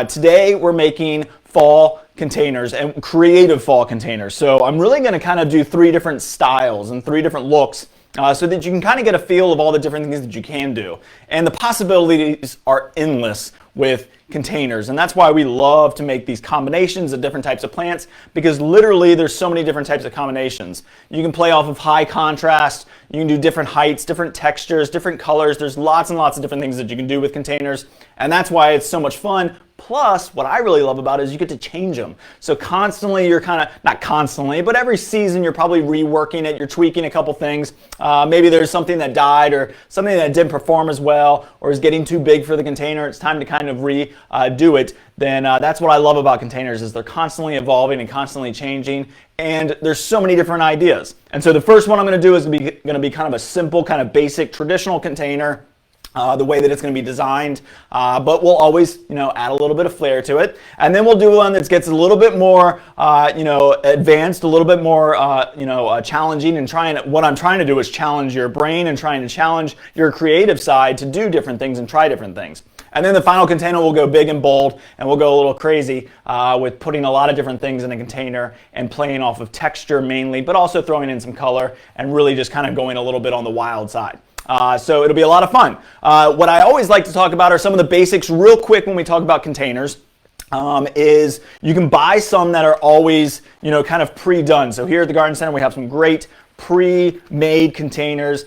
Today we're making fall containers and creative fall containers. So I'm really going to kind of do 3 different styles and 3 different looks so that you can kind of get a feel of all the different things that you can do. And the possibilities are endless with containers, and that's why we love to make these combinations of different types of plants, because literally there's so many different types of combinations. You can play off of high contrast, you can do different heights, different textures, different colors. There's lots and lots of different things that you can do with containers, and that's why it's so much fun. Plus, what I really love about it is you get to change them. So constantly you're kind of, not constantly, but every season you're probably reworking it, you're tweaking a couple things. Maybe there's something that died or something that didn't perform as well or is getting too big for the container. It's time to kind of redo it. Then that's what I love about containers, is they're constantly evolving and constantly changing, and there's so many different ideas. And so the first one I'm going to do is going to be kind of a simple, kind of basic, traditional container. The way that it's going to be designed, but we'll always, add a little bit of flair to it. And then we'll do one that gets a little bit more, advanced, a little bit more, challenging. And what I'm trying to do is challenge your brain and trying to challenge your creative side to do different things and try different things. And then the final container will go big and bold, and we'll go a little crazy with putting a lot of different things in a container and playing off of texture mainly, but also throwing in some color and really just kind of going a little bit on the wild side. So it'll be a lot of fun. What I always like to talk about are some of the basics real quick when we talk about containers. Is you can buy some that are always, kind of pre-done. So here at the Garden Center, we have some great pre-made containers.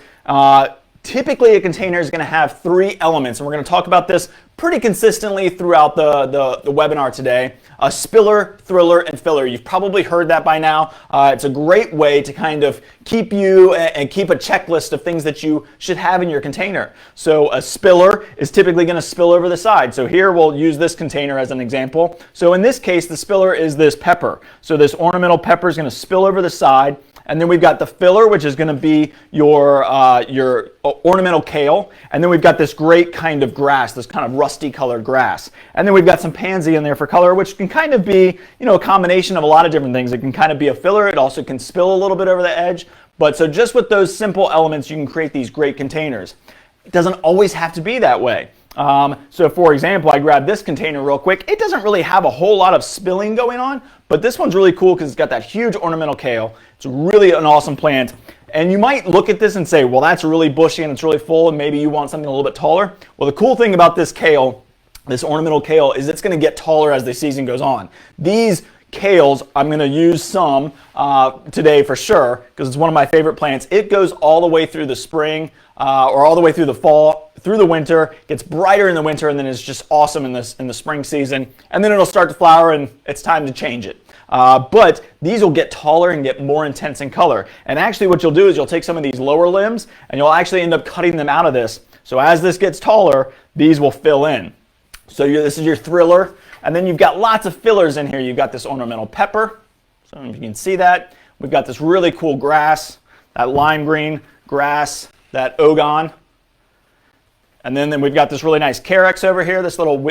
Typically, a container is going to have 3 elements, and we're going to talk about this pretty consistently throughout the webinar today. A spiller, thriller, and filler. You've probably heard that by now. It's a great way to kind of keep you and keep a checklist of things that you should have in your container. So a spiller is typically going to spill over the side. So here we'll use this container as an example. So in this case, the spiller is this pepper. So this ornamental pepper is going to spill over the side. And then we've got the filler, which is going to be your ornamental kale. And then we've got this great kind of grass, this kind of rusty colored grass. And then we've got some pansy in there for color, which can kind of be, a combination of a lot of different things. It can kind of be a filler. It also can spill a little bit over the edge. But so just with those simple elements, you can create these great containers. It doesn't always have to be that way. So for example, I grabbed this container real quick. It doesn't really have a whole lot of spilling going on, but this one's really cool because it's got that huge ornamental kale. It's really an awesome plant. And you might look at this and say, well, that's really bushy and it's really full and maybe you want something a little bit taller. Well, the cool thing about this kale, this ornamental kale, is it's going to get taller as the season goes on. These kales, I'm going to use some today for sure because it's one of my favorite plants. It goes all the way through the spring or all the way through the fall, through the winter, gets brighter in the winter, and then it's just awesome in the spring season. And then it'll start to flower and it's time to change it. But these will get taller and get more intense in color. And actually what you'll do is you'll take some of these lower limbs and you'll actually end up cutting them out of this. So as this gets taller, these will fill in. So this is your thriller. And then you've got lots of fillers in here. You've got this ornamental pepper. So if you can see that. We've got this really cool grass, that lime green grass, that ogon. And then we've got this really nice carex over here, this little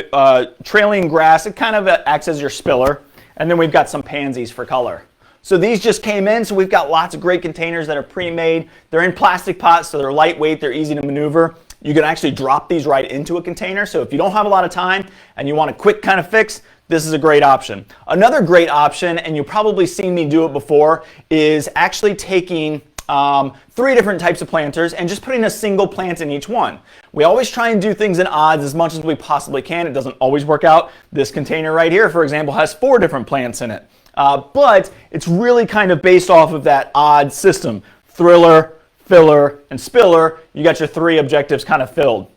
trailing grass. It kind of acts as your spiller. And then we've got some pansies for color. So these just came in, so we've got lots of great containers that are pre-made. They're in plastic pots, so they're lightweight, they're easy to maneuver. You can actually drop these right into a container. So if you don't have a lot of time and you want a quick kind of fix, this is a great option. Another great option, and you've probably seen me do it before, is actually taking 3 different types of planters and just putting a single plant in each one. We always try and do things in odds as much as we possibly can. It doesn't always work out. This container right here, for example, has 4 different plants in it. But it's really kind of based off of that odd system. Thriller, filler, and spiller, you got your 3 objectives kind of filled.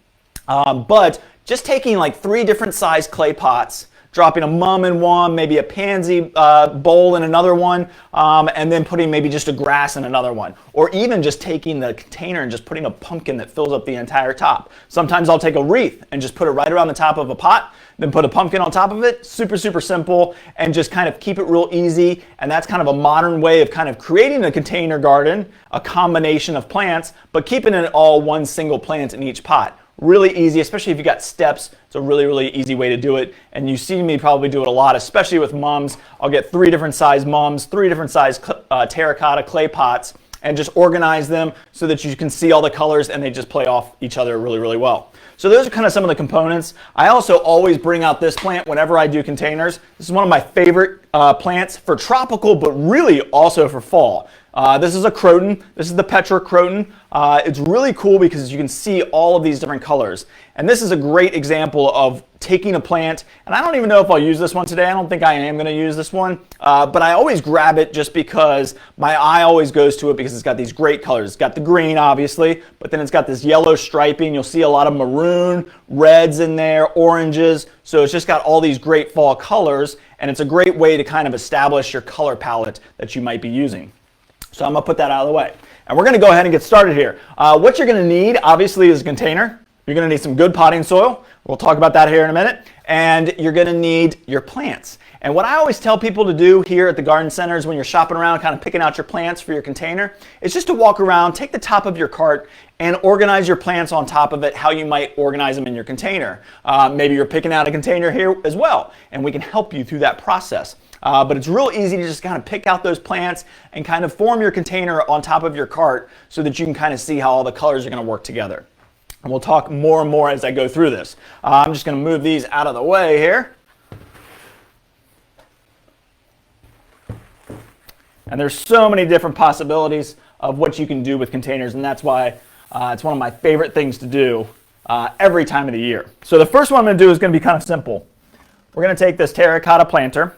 But just taking like 3 different size clay pots, dropping a mum in one, maybe a pansy bowl in another one, and then putting maybe just a grass in another one. Or even just taking the container and just putting a pumpkin that fills up the entire top. Sometimes I'll take a wreath and just put it right around the top of a pot, then put a pumpkin on top of it. Super, super simple, and just kind of keep it real easy. And that's kind of a modern way of kind of creating a container garden, a combination of plants, but keeping it all one single plant in each pot. Really easy, especially if you got steps. It's a really, really easy way to do it. And you see me probably do it a lot, especially with mums. I'll get 3 different size mums, 3 different size terracotta clay pots, and just organize them so that you can see all the colors and they just play off each other really, really well. So those are kind of some of the components. I also always bring out this plant whenever I do containers. This is one of my favorite plants for tropical, but really also for fall. This is a Croton. This is the Petra Croton. It's really cool because you can see all of these different colors. And this is a great example of taking a plant, and I don't even know if I'll use this one today. I don't think I am going to use this one, but I always grab it just because my eye always goes to it because it's got these great colors. It's got the green, obviously, but then it's got this yellow striping. You'll see a lot of maroon, reds in there, oranges. So it's just got all these great fall colors, and it's a great way to kind of establish your color palette that you might be using. So I'm going to put that out of the way. And we're going to go ahead and get started here. What you're going to need, obviously, is a container. You're going to need some good potting soil. We'll talk about that here in a minute. And you're going to need your plants. And what I always tell people to do here at the garden centers when you're shopping around, kind of picking out your plants for your container, is just to walk around, take the top of your cart, and organize your plants on top of it how you might organize them in your container. Maybe you're picking out a container here as well, and we can help you through that process. But it's real easy to just kind of pick out those plants and kind of form your container on top of your cart so that you can kind of see how all the colors are going to work together. And we'll talk more and more as I go through this. I'm just going to move these out of the way here. And there's so many different possibilities of what you can do with containers, and that's why it's one of my favorite things to do every time of the year. So the first one I'm going to do is going to be kind of simple. We're going to take this Terra Cotta planter.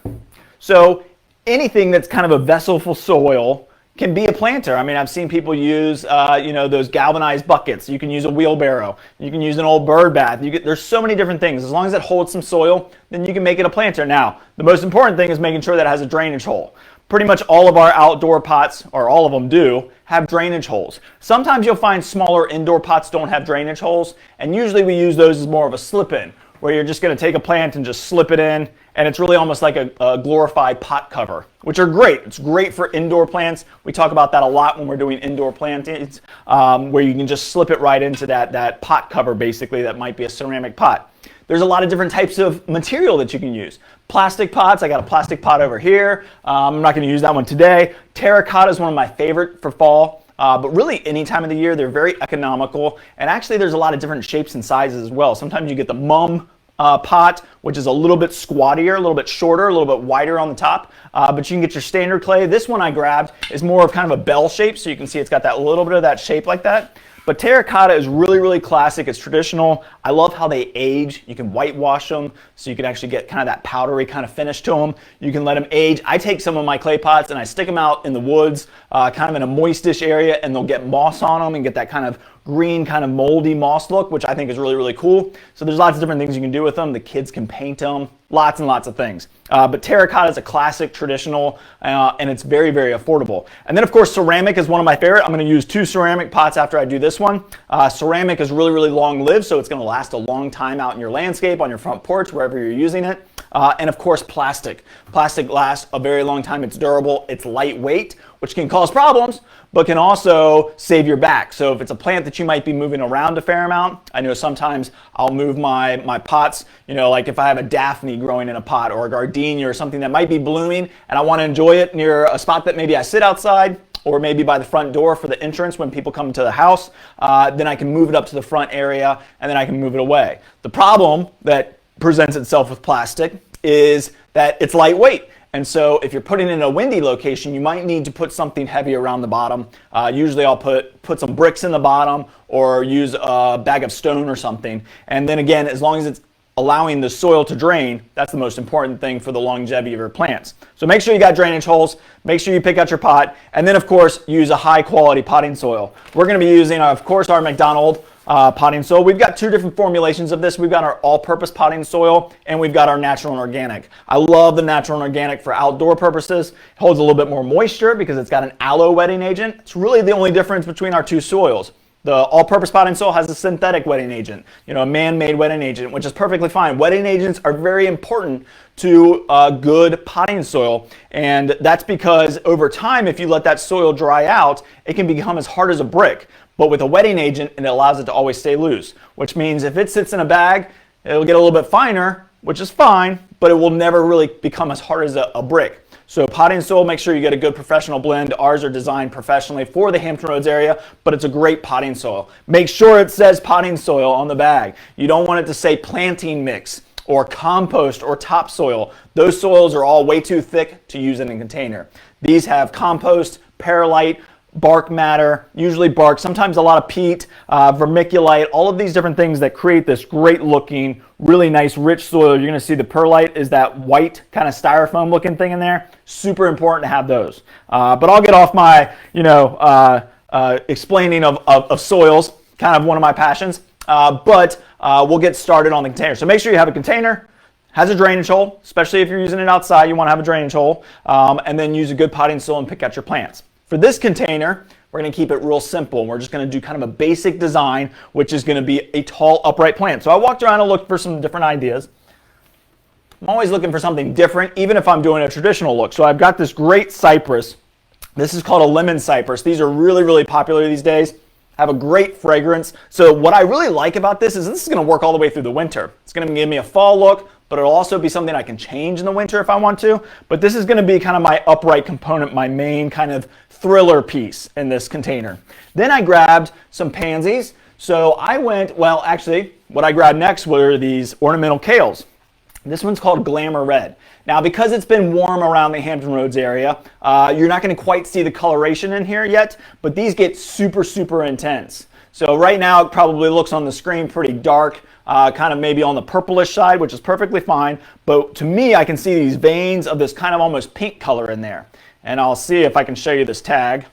So anything that's kind of a vessel for soil can be a planter. I mean, I've seen people use, those galvanized buckets. You can use a wheelbarrow. You can use an old bird bath. There's so many different things. As long as it holds some soil, then you can make it a planter. Now, the most important thing is making sure that it has a drainage hole. Pretty much all of our outdoor pots, or all of them do, have drainage holes. Sometimes you'll find smaller indoor pots don't have drainage holes, and usually we use those as more of a slip-in, where you're just going to take a plant and just slip it in, and it's really almost like a glorified pot cover, which are great. It's great for indoor plants. We talk about that a lot when we're doing indoor plantings, where you can just slip it right into that pot cover, basically, that might be a ceramic pot. There's a lot of different types of material that you can use. Plastic pots, I got a plastic pot over here. I'm not going to use that one today. Terracotta is one of my favorite for fall. But really, any time of the year, they're very economical. And actually, there's a lot of different shapes and sizes as well. Sometimes you get the mum pot, which is a little bit squattier, a little bit shorter, a little bit wider on the top. But you can get your standard clay. This one I grabbed is more of kind of a bell shape. So you can see it's got that little bit of that shape like that. But terracotta is really, really classic. It's traditional. I love how they age. You can whitewash them, so you can actually get kind of that powdery kind of finish to them. You can let them age. I take some of my clay pots and I stick them out in the woods, kind of in a moistish area, and they'll get moss on them and get that kind of green, kind of moldy moss look, which I think is really, really cool. So there's lots of different things you can do with them. The kids can paint them, lots and lots of things. But terracotta is a classic, traditional, and it's very, very affordable. And then, of course, ceramic is one of my favorite. I'm going to use 2 ceramic pots after I do this one. Ceramic is really, really long-lived, so it's going to last a long time out in your landscape, on your front porch, wherever you're using it. And, of course, plastic. Plastic lasts a very long time. It's durable. It's lightweight, which can cause problems, but can also save your back. So if it's a plant that you might be moving around a fair amount, I know sometimes I'll move my pots, like if I have a Daphne growing in a pot or a gardenia or something that might be blooming and I want to enjoy it near a spot that maybe I sit outside or maybe by the front door for the entrance when people come to the house, then I can move it up to the front area and then I can move it away. The problem that presents itself with plastic is that it's lightweight. And so if you're putting it in a windy location, you might need to put something heavy around the bottom. Usually I'll put some bricks in the bottom or use a bag of stone or something. And then again, as long as it's allowing the soil to drain, that's the most important thing for the longevity of your plants. So make sure you got drainage holes, make sure you pick out your pot, and then of course use a high quality potting soil. We're going to be using, of course, our Mcdonald potting soil. We've got 2 different formulations of this. We've got our all-purpose potting soil and we've got our natural and organic. I love the natural and organic for outdoor purposes. It holds a little bit more moisture because it's got an aloe wetting agent. It's really the only difference between our 2 soils. The all-purpose potting soil has a synthetic wetting agent, a man-made wetting agent, which is perfectly fine. Wetting agents are very important to good potting soil, and that's because over time, if you let that soil dry out, it can become as hard as a brick. But with a wetting agent, it allows it to always stay loose, which means if it sits in a bag, it'll get a little bit finer, which is fine, but it will never really become as hard as a brick. So potting soil, make sure you get a good professional blend. Ours are designed professionally for the Hampton Roads area, but it's a great potting soil. Make sure it says potting soil on the bag. You don't want it to say planting mix or compost or topsoil. Those soils are all way too thick to use in a container. These have compost, perlite, bark matter, usually bark, sometimes a lot of peat, vermiculite, all of these different things that create this great looking, really nice rich soil. You're going to see the perlite is that white kind of styrofoam looking thing in there. Super important to have those. But I'll get off my, explaining of soils, kind of one of my passions. But we'll get started on the container. So make sure you have a container, has a drainage hole, especially if you're using it outside, you want to have a drainage hole, and then use a good potting soil and pick out your plants. For this container, we're going to keep it real simple. We're just going to do kind of a basic design, which is going to be a tall upright plant. So I walked around and looked for some different ideas. I'm always looking for something different, even if I'm doing a traditional look. So I've got this great cypress. This is called a lemon cypress. These are really, really popular these days. Have a great fragrance. So what I really like about this is going to work all the way through the winter. It's going to give me a fall look, but it'll also be something I can change in the winter if I want to. But this is going to be kind of my upright component, my main kind of thriller piece in this container. Then I grabbed some pansies. So I went, well, actually, what I grabbed next were these ornamental kales. This one's called Glamour Red. Now, because it's been warm around the Hampton Roads area, you're not going to quite see the coloration in here yet, but these get super, super intense. So right now, it probably looks on the screen pretty dark, kind of maybe on the purplish side, which is perfectly fine. But to me, I can see these veins of this kind of almost pink color in there. And I'll see if I can show you this tag.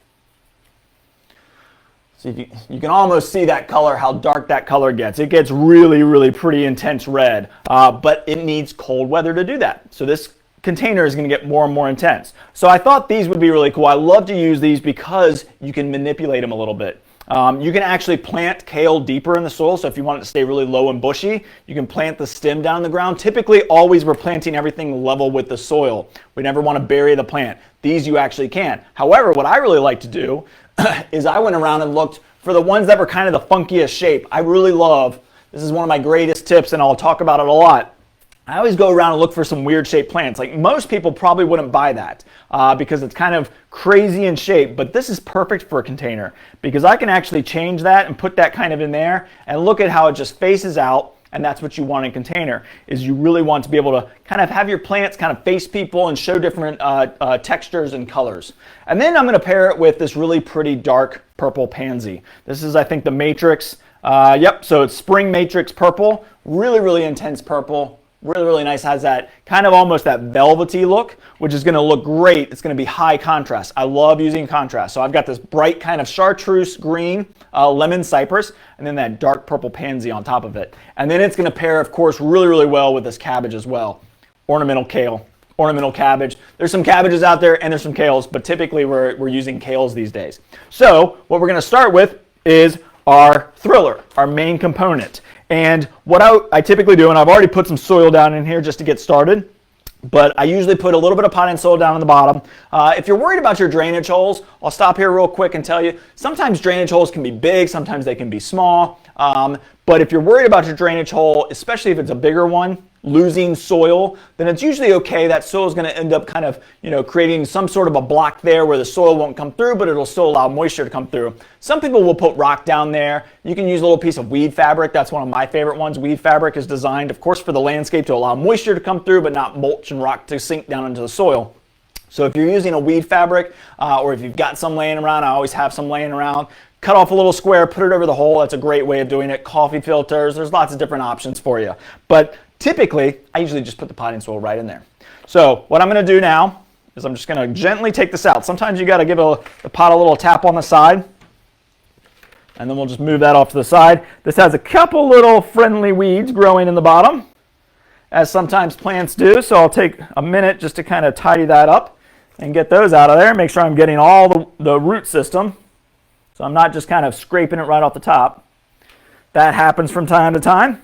So you can almost see that color, how dark that color gets. It gets really, really pretty intense red, but it needs cold weather to do that. So this container is going to get more and more intense. So I thought these would be really cool. I love to use these because you can manipulate them a little bit. You can actually plant kale deeper in the soil, so if you want it to stay really low and bushy, you can plant the stem down in the ground. Typically, always we're planting everything level with the soil. We never want to bury the plant. These you actually can. However, what I really like to do is I went around and looked for the ones that were kind of the funkiest shape. I really love, this is one of my greatest tips and I'll talk about it a lot. I always go around and look for some weird shaped plants. Like most people probably wouldn't buy that because it's kind of crazy in shape, but this is perfect for a container because I can actually change that and put that kind of in there and look at how it just faces out. And that's what you want in a container, is you really want to be able to kind of have your plants kind of face people and show different textures and colors. And then I'm going to pair it with this really pretty dark purple pansy. This is, I think, the Matrix. So it's Spring Matrix purple, really, really intense purple. Really, really nice. Has that kind of almost that velvety look, which is going to look great. It's going to be high contrast. I love using contrast. So I've got this bright kind of chartreuse green lemon cypress, and then that dark purple pansy on top of it. And then it's going to pair, of course, really, really well with this cabbage as well. Ornamental kale, ornamental cabbage. There's some cabbages out there and there's some kales, but typically we're using kales these days. So what we're going to start with is our thriller, our main component. And what I typically do, and I've already put some soil down in here just to get started, but I usually put a little bit of potting soil down on the bottom. If you're worried about your drainage holes, I'll stop here real quick and tell you, sometimes drainage holes can be big, sometimes they can be small. But if you're worried about your drainage hole, especially if it's a bigger one, losing soil, then it's usually okay. That soil is going to end up kind of, creating some sort of a block there where the soil won't come through, but it'll still allow moisture to come through. Some people will put rock down there. You can use a little piece of weed fabric. That's one of my favorite ones. Weed fabric is designed, of course, for the landscape to allow moisture to come through, but not mulch and rock to sink down into the soil. So if you're using a weed fabric, or if you've got some laying around, I always have some laying around, cut off a little square, put it over the hole. That's a great way of doing it. Coffee filters, there's lots of different options for you. But typically, I usually just put the potting soil right in there. So what I'm going to do now is I'm just going to gently take this out. Sometimes you got to give the pot a little tap on the side, and then we'll just move that off to the side. This has a couple little friendly weeds growing in the bottom, as sometimes plants do. So I'll take a minute just to kind of tidy that up and get those out of there. Make sure I'm getting all the root system. So I'm not just kind of scraping it right off the top. That happens from time to time.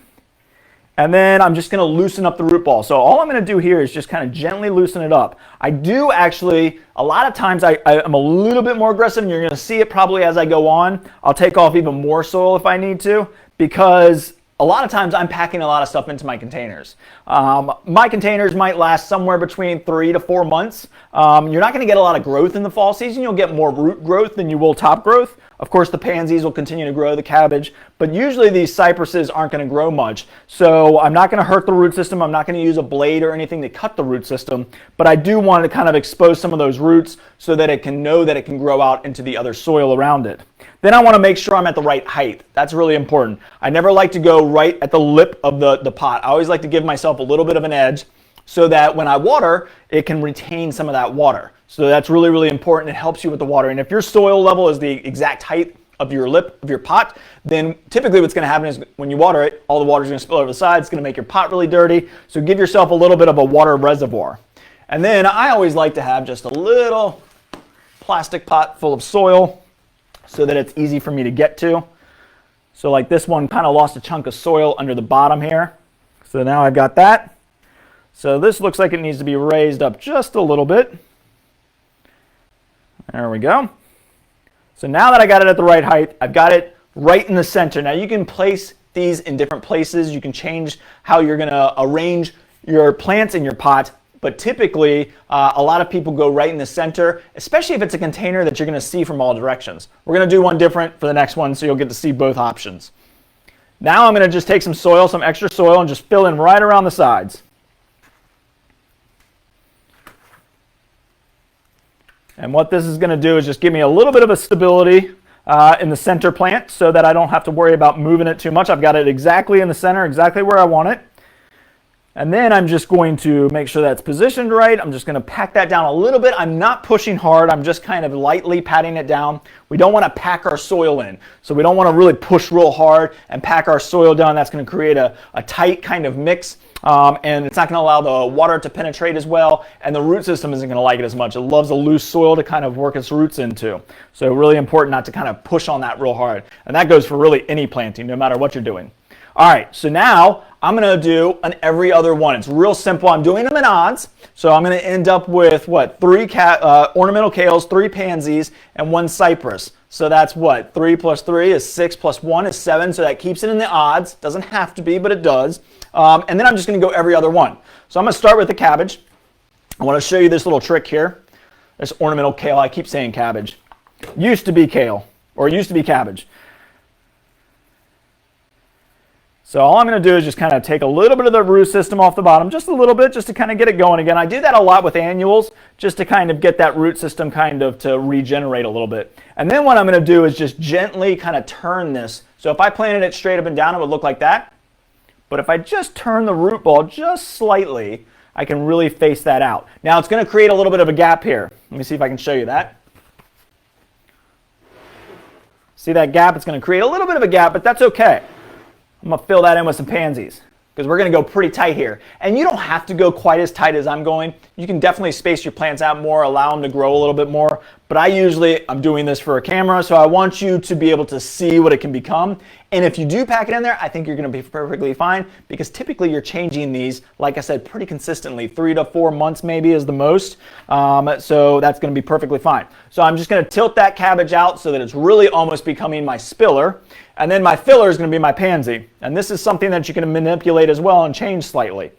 And then I'm just going to loosen up the root ball. So all I'm going to do here is just kind of gently loosen it up. I do actually, a lot of times I'm a little bit more aggressive, and you're going to see it probably as I go on. I'll take off even more soil if I need to, because a lot of times I'm packing a lot of stuff into my containers. My containers might last somewhere between 3 to 4 months. You're not going to get a lot of growth in the fall season. You'll get more root growth than you will top growth. Of course, the pansies will continue to grow, the cabbage, but usually these cypresses aren't going to grow much. So I'm not going to hurt the root system. I'm not going to use a blade or anything to cut the root system, but I do want to kind of expose some of those roots so that it can know that it can grow out into the other soil around it. Then I want to make sure I'm at the right height. That's really important. I never like to go right at the lip of the pot. I always like to give myself a little bit of an edge so that when I water, it can retain some of that water. So that's really, really important. It helps you with the water. And if your soil level is the exact height of your lip of your pot, then typically what's going to happen is when you water it, all the water is going to spill over the side. It's going to make your pot really dirty. So give yourself a little bit of a water reservoir. And then I always like to have just a little plastic pot full of soil so that it's easy for me to get to. So like this one kind of lost a chunk of soil under the bottom here. So now I've got that. So this looks like it needs to be raised up just a little bit. There we go. So now that I got it at the right height, I've got it right in the center. Now you can place these in different places. You can change how you're going to arrange your plants in your pot. But typically, a lot of people go right in the center, especially if it's a container that you're going to see from all directions. We're going to do one different for the next one so you'll get to see both options. Now I'm going to just take some soil, some extra soil, and just fill in right around the sides. And what this is going to do is just give me a little bit of a stability in the center plant so that I don't have to worry about moving it too much. I've got it exactly in the center, exactly where I want it. And then I'm just going to make sure that's positioned right. I'm just going to pack that down a little bit. I'm not pushing hard. I'm just kind of lightly patting it down. We don't want to pack our soil in. So we don't want to really push real hard and pack our soil down. That's going to create a tight kind of mix. And it's not going to allow the water to penetrate as well. And the root system isn't going to like it as much. It loves a loose soil to kind of work its roots into. So really important not to kind of push on that real hard. And that goes for really any planting, no matter what you're doing. All right, so now I'm going to do an every other one. It's real simple. I'm doing them in odds. So I'm going to end up with, what, 3 ornamental kales, 3 pansies, and 1 cypress. So that's what? 3 plus 3 is 6 plus 1 is 7. So that keeps it in the odds. Doesn't have to be, but it does. And then I'm just going to go every other one. So I'm going to start with the cabbage. I want to show you this little trick here. This ornamental kale. I keep saying cabbage. Used to be kale, or used to be cabbage. So all I'm going to do is just kind of take a little bit of the root system off the bottom, just a little bit, just to kind of get it going again. I do that a lot with annuals, just to kind of get that root system kind of to regenerate a little bit. And then what I'm going to do is just gently kind of turn this. So if I planted it straight up and down, it would look like that. But if I just turn the root ball just slightly, I can really face that out. Now it's going to create a little bit of a gap here. Let me see if I can show you that. See that gap? It's going to create a little bit of a gap, but that's okay. I'm going to fill that in with some pansies because we're going to go pretty tight here. And you don't have to go quite as tight as I'm going. You can definitely space your plants out more, allow them to grow a little bit more. But I'm doing this for a camera, so I want you to be able to see what it can become. And if you do pack it in there, I think you're going to be perfectly fine because typically you're changing these, like I said, pretty consistently. 3 to 4 months maybe is the most. So that's going to be perfectly fine. So I'm just going to tilt that cabbage out so that it's really almost becoming my spiller. And then my filler is going to be my pansy. And this is something that you can manipulate as well and change slightly.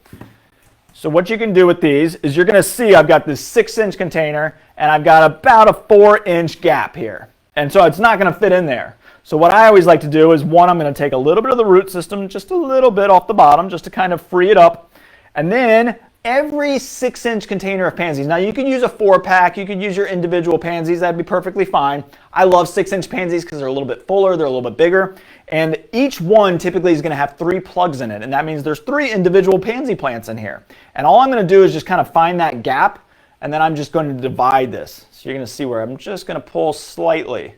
So what you can do with these is you're going to see I've got this 6-inch container and I've got about a 4-inch gap here. And so it's not going to fit in there. So what I always like to do is, one, I'm going to take a little bit of the root system, just a little bit off the bottom, just to kind of free it up. And then every 6-inch container of pansies. Now you can use a 4-pack, you could use your individual pansies, that'd be perfectly fine. I love 6-inch pansies because they're a little bit fuller, they're a little bit bigger. And each one typically is going to have 3 plugs in it. And that means there's 3 individual pansy plants in here. And all I'm going to do is just kind of find that gap. And then I'm just going to divide this. So you're going to see where I'm just going to pull slightly.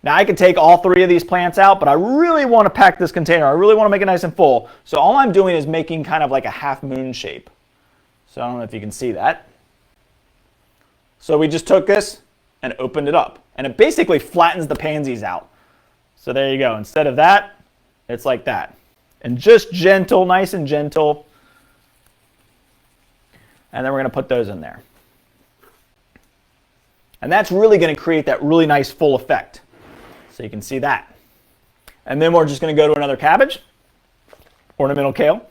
Now I can take all 3 of these plants out, but I really want to pack this container. I really want to make it nice and full. So all I'm doing is making kind of like a half moon shape. So I don't know if you can see that. So we just took this and opened it up. And it basically flattens the pansies out. So there you go. Instead of that, it's like that. And just gentle, nice and gentle. And then we're going to put those in there. And that's really going to create that really nice full effect. So you can see that. And then we're just going to go to another cabbage. ornamental kale.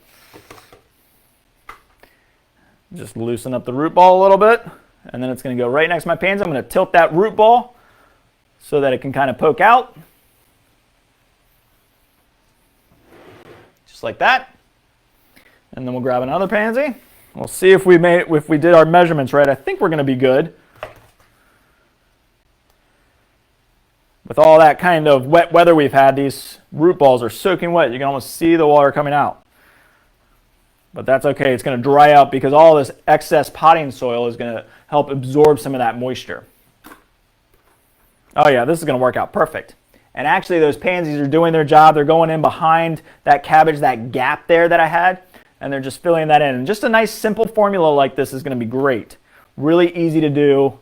Just loosen up the root ball a little bit, and then it's going to go right next to my pansy. I'm going to tilt that root ball so that it can kind of poke out. Just like that. And then we'll grab another pansy. We'll see if we did our measurements right. I think we're going to be good. With all that kind of wet weather we've had, these root balls are soaking wet. You can almost see the water coming out. But that's okay. It's going to dry out because all this excess potting soil is going to help absorb some of that moisture. Oh yeah, this is going to work out perfect. And actually those pansies are doing their job. They're going in behind that cabbage, that gap there that I had, and they're just filling that in. And just a nice simple formula like this is going to be great. Really easy to do.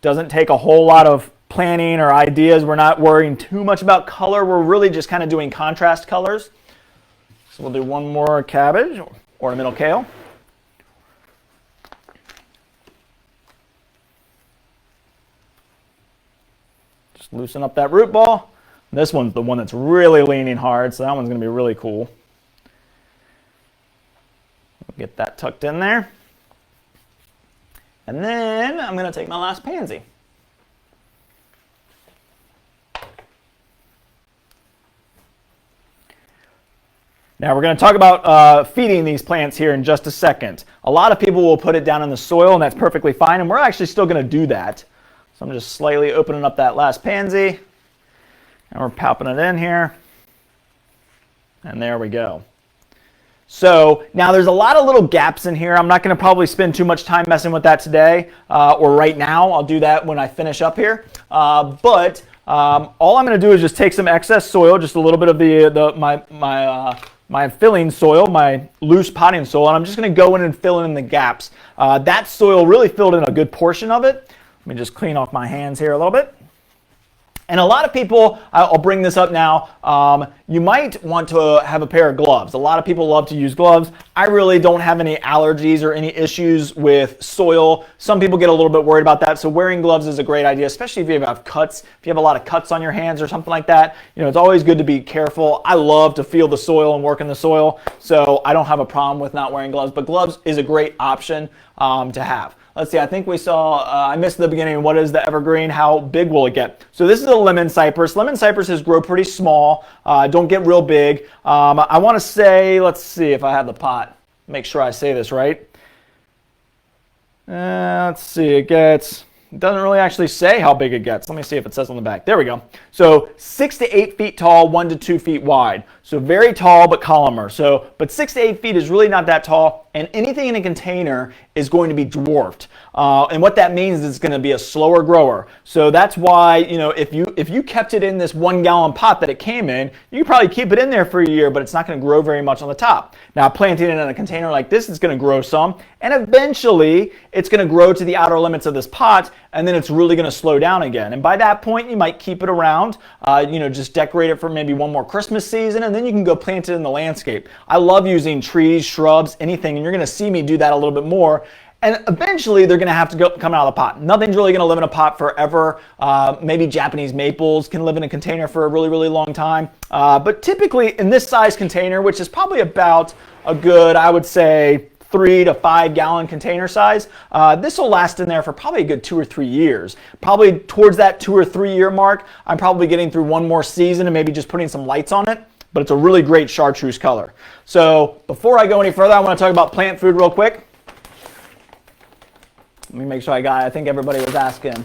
Doesn't take a whole lot of planning or ideas. We're not worrying too much about color. We're really just kind of doing contrast colors. So we'll do one more cabbage, ornamental kale. Just loosen up that root ball. This one's the one that's really leaning hard, so that one's going to be really cool. Get that tucked in there. And then I'm going to take my last pansy. Now we're going to talk about feeding these plants here in just a second. A lot of people will put it down in the soil, and that's perfectly fine, and we're actually still going to do that. So I'm just slightly opening up that last pansy, and we're popping it in here, and there we go. So now there's a lot of little gaps in here. I'm not going to probably spend too much time messing with that today or right now. I'll do that when I finish up here. All I'm going to do is just take some excess soil, just a little bit of my filling soil, my loose potting soil, and I'm just going to go in and fill in the gaps. That soil really filled in a good portion of it. Let me just clean off my hands here a little bit. And a lot of people, I'll bring this up now, you might want to have a pair of gloves. A lot of people love to use gloves. I really don't have any allergies or any issues with soil. Some people get a little bit worried about that, so wearing gloves is a great idea, especially if you have cuts. If you have a lot of cuts on your hands or something like that, you know, it's always good to be careful. I love to feel the soil and work in the soil, so I don't have a problem with not wearing gloves, but gloves is a great option to have. Let's see, I think we saw, I missed the beginning, what is the evergreen, how big will it get? So this is a lemon cypress. Lemon cypresses grow pretty small, don't get real big. I want to say, let's see if I have the pot, make sure I say this right. Let's see, it doesn't really actually say how big it gets. Let me see if it says on the back. There we go. So 6 to 8 feet tall, 1 to 2 feet wide. So very tall but columnar. But 6 to 8 feet is really not that tall, and anything in a container is going to be dwarfed. And what that means is it's going to be a slower grower. So that's why, you know, if you kept it in this 1 gallon pot that it came in, you could probably keep it in there for a year, but it's not going to grow very much on the top. Now planting it in a container like this is going to grow some, and eventually it's going to grow to the outer limits of this pot, and then it's really going to slow down again. And by that point, you might keep it around, you know, just decorate it for maybe one more Christmas season, and then you can go plant it in the landscape. I love using trees, shrubs, anything, and you're going to see me do that a little bit more. And eventually they're going to have to come out of the pot. Nothing's really going to live in a pot forever. Maybe Japanese maples can live in a container for a really, really long time. But typically in this size container, which is probably about a good, I would say, 3 to 5 gallon container size, this will last in there for probably a good 2 or 3 years. Probably towards that 2 or 3 year mark, I'm probably getting through one more season and maybe just putting some lights on it. But it's a really great chartreuse color. So before I go any further, I want to talk about plant food real quick. Let me make sure I think everybody was asking.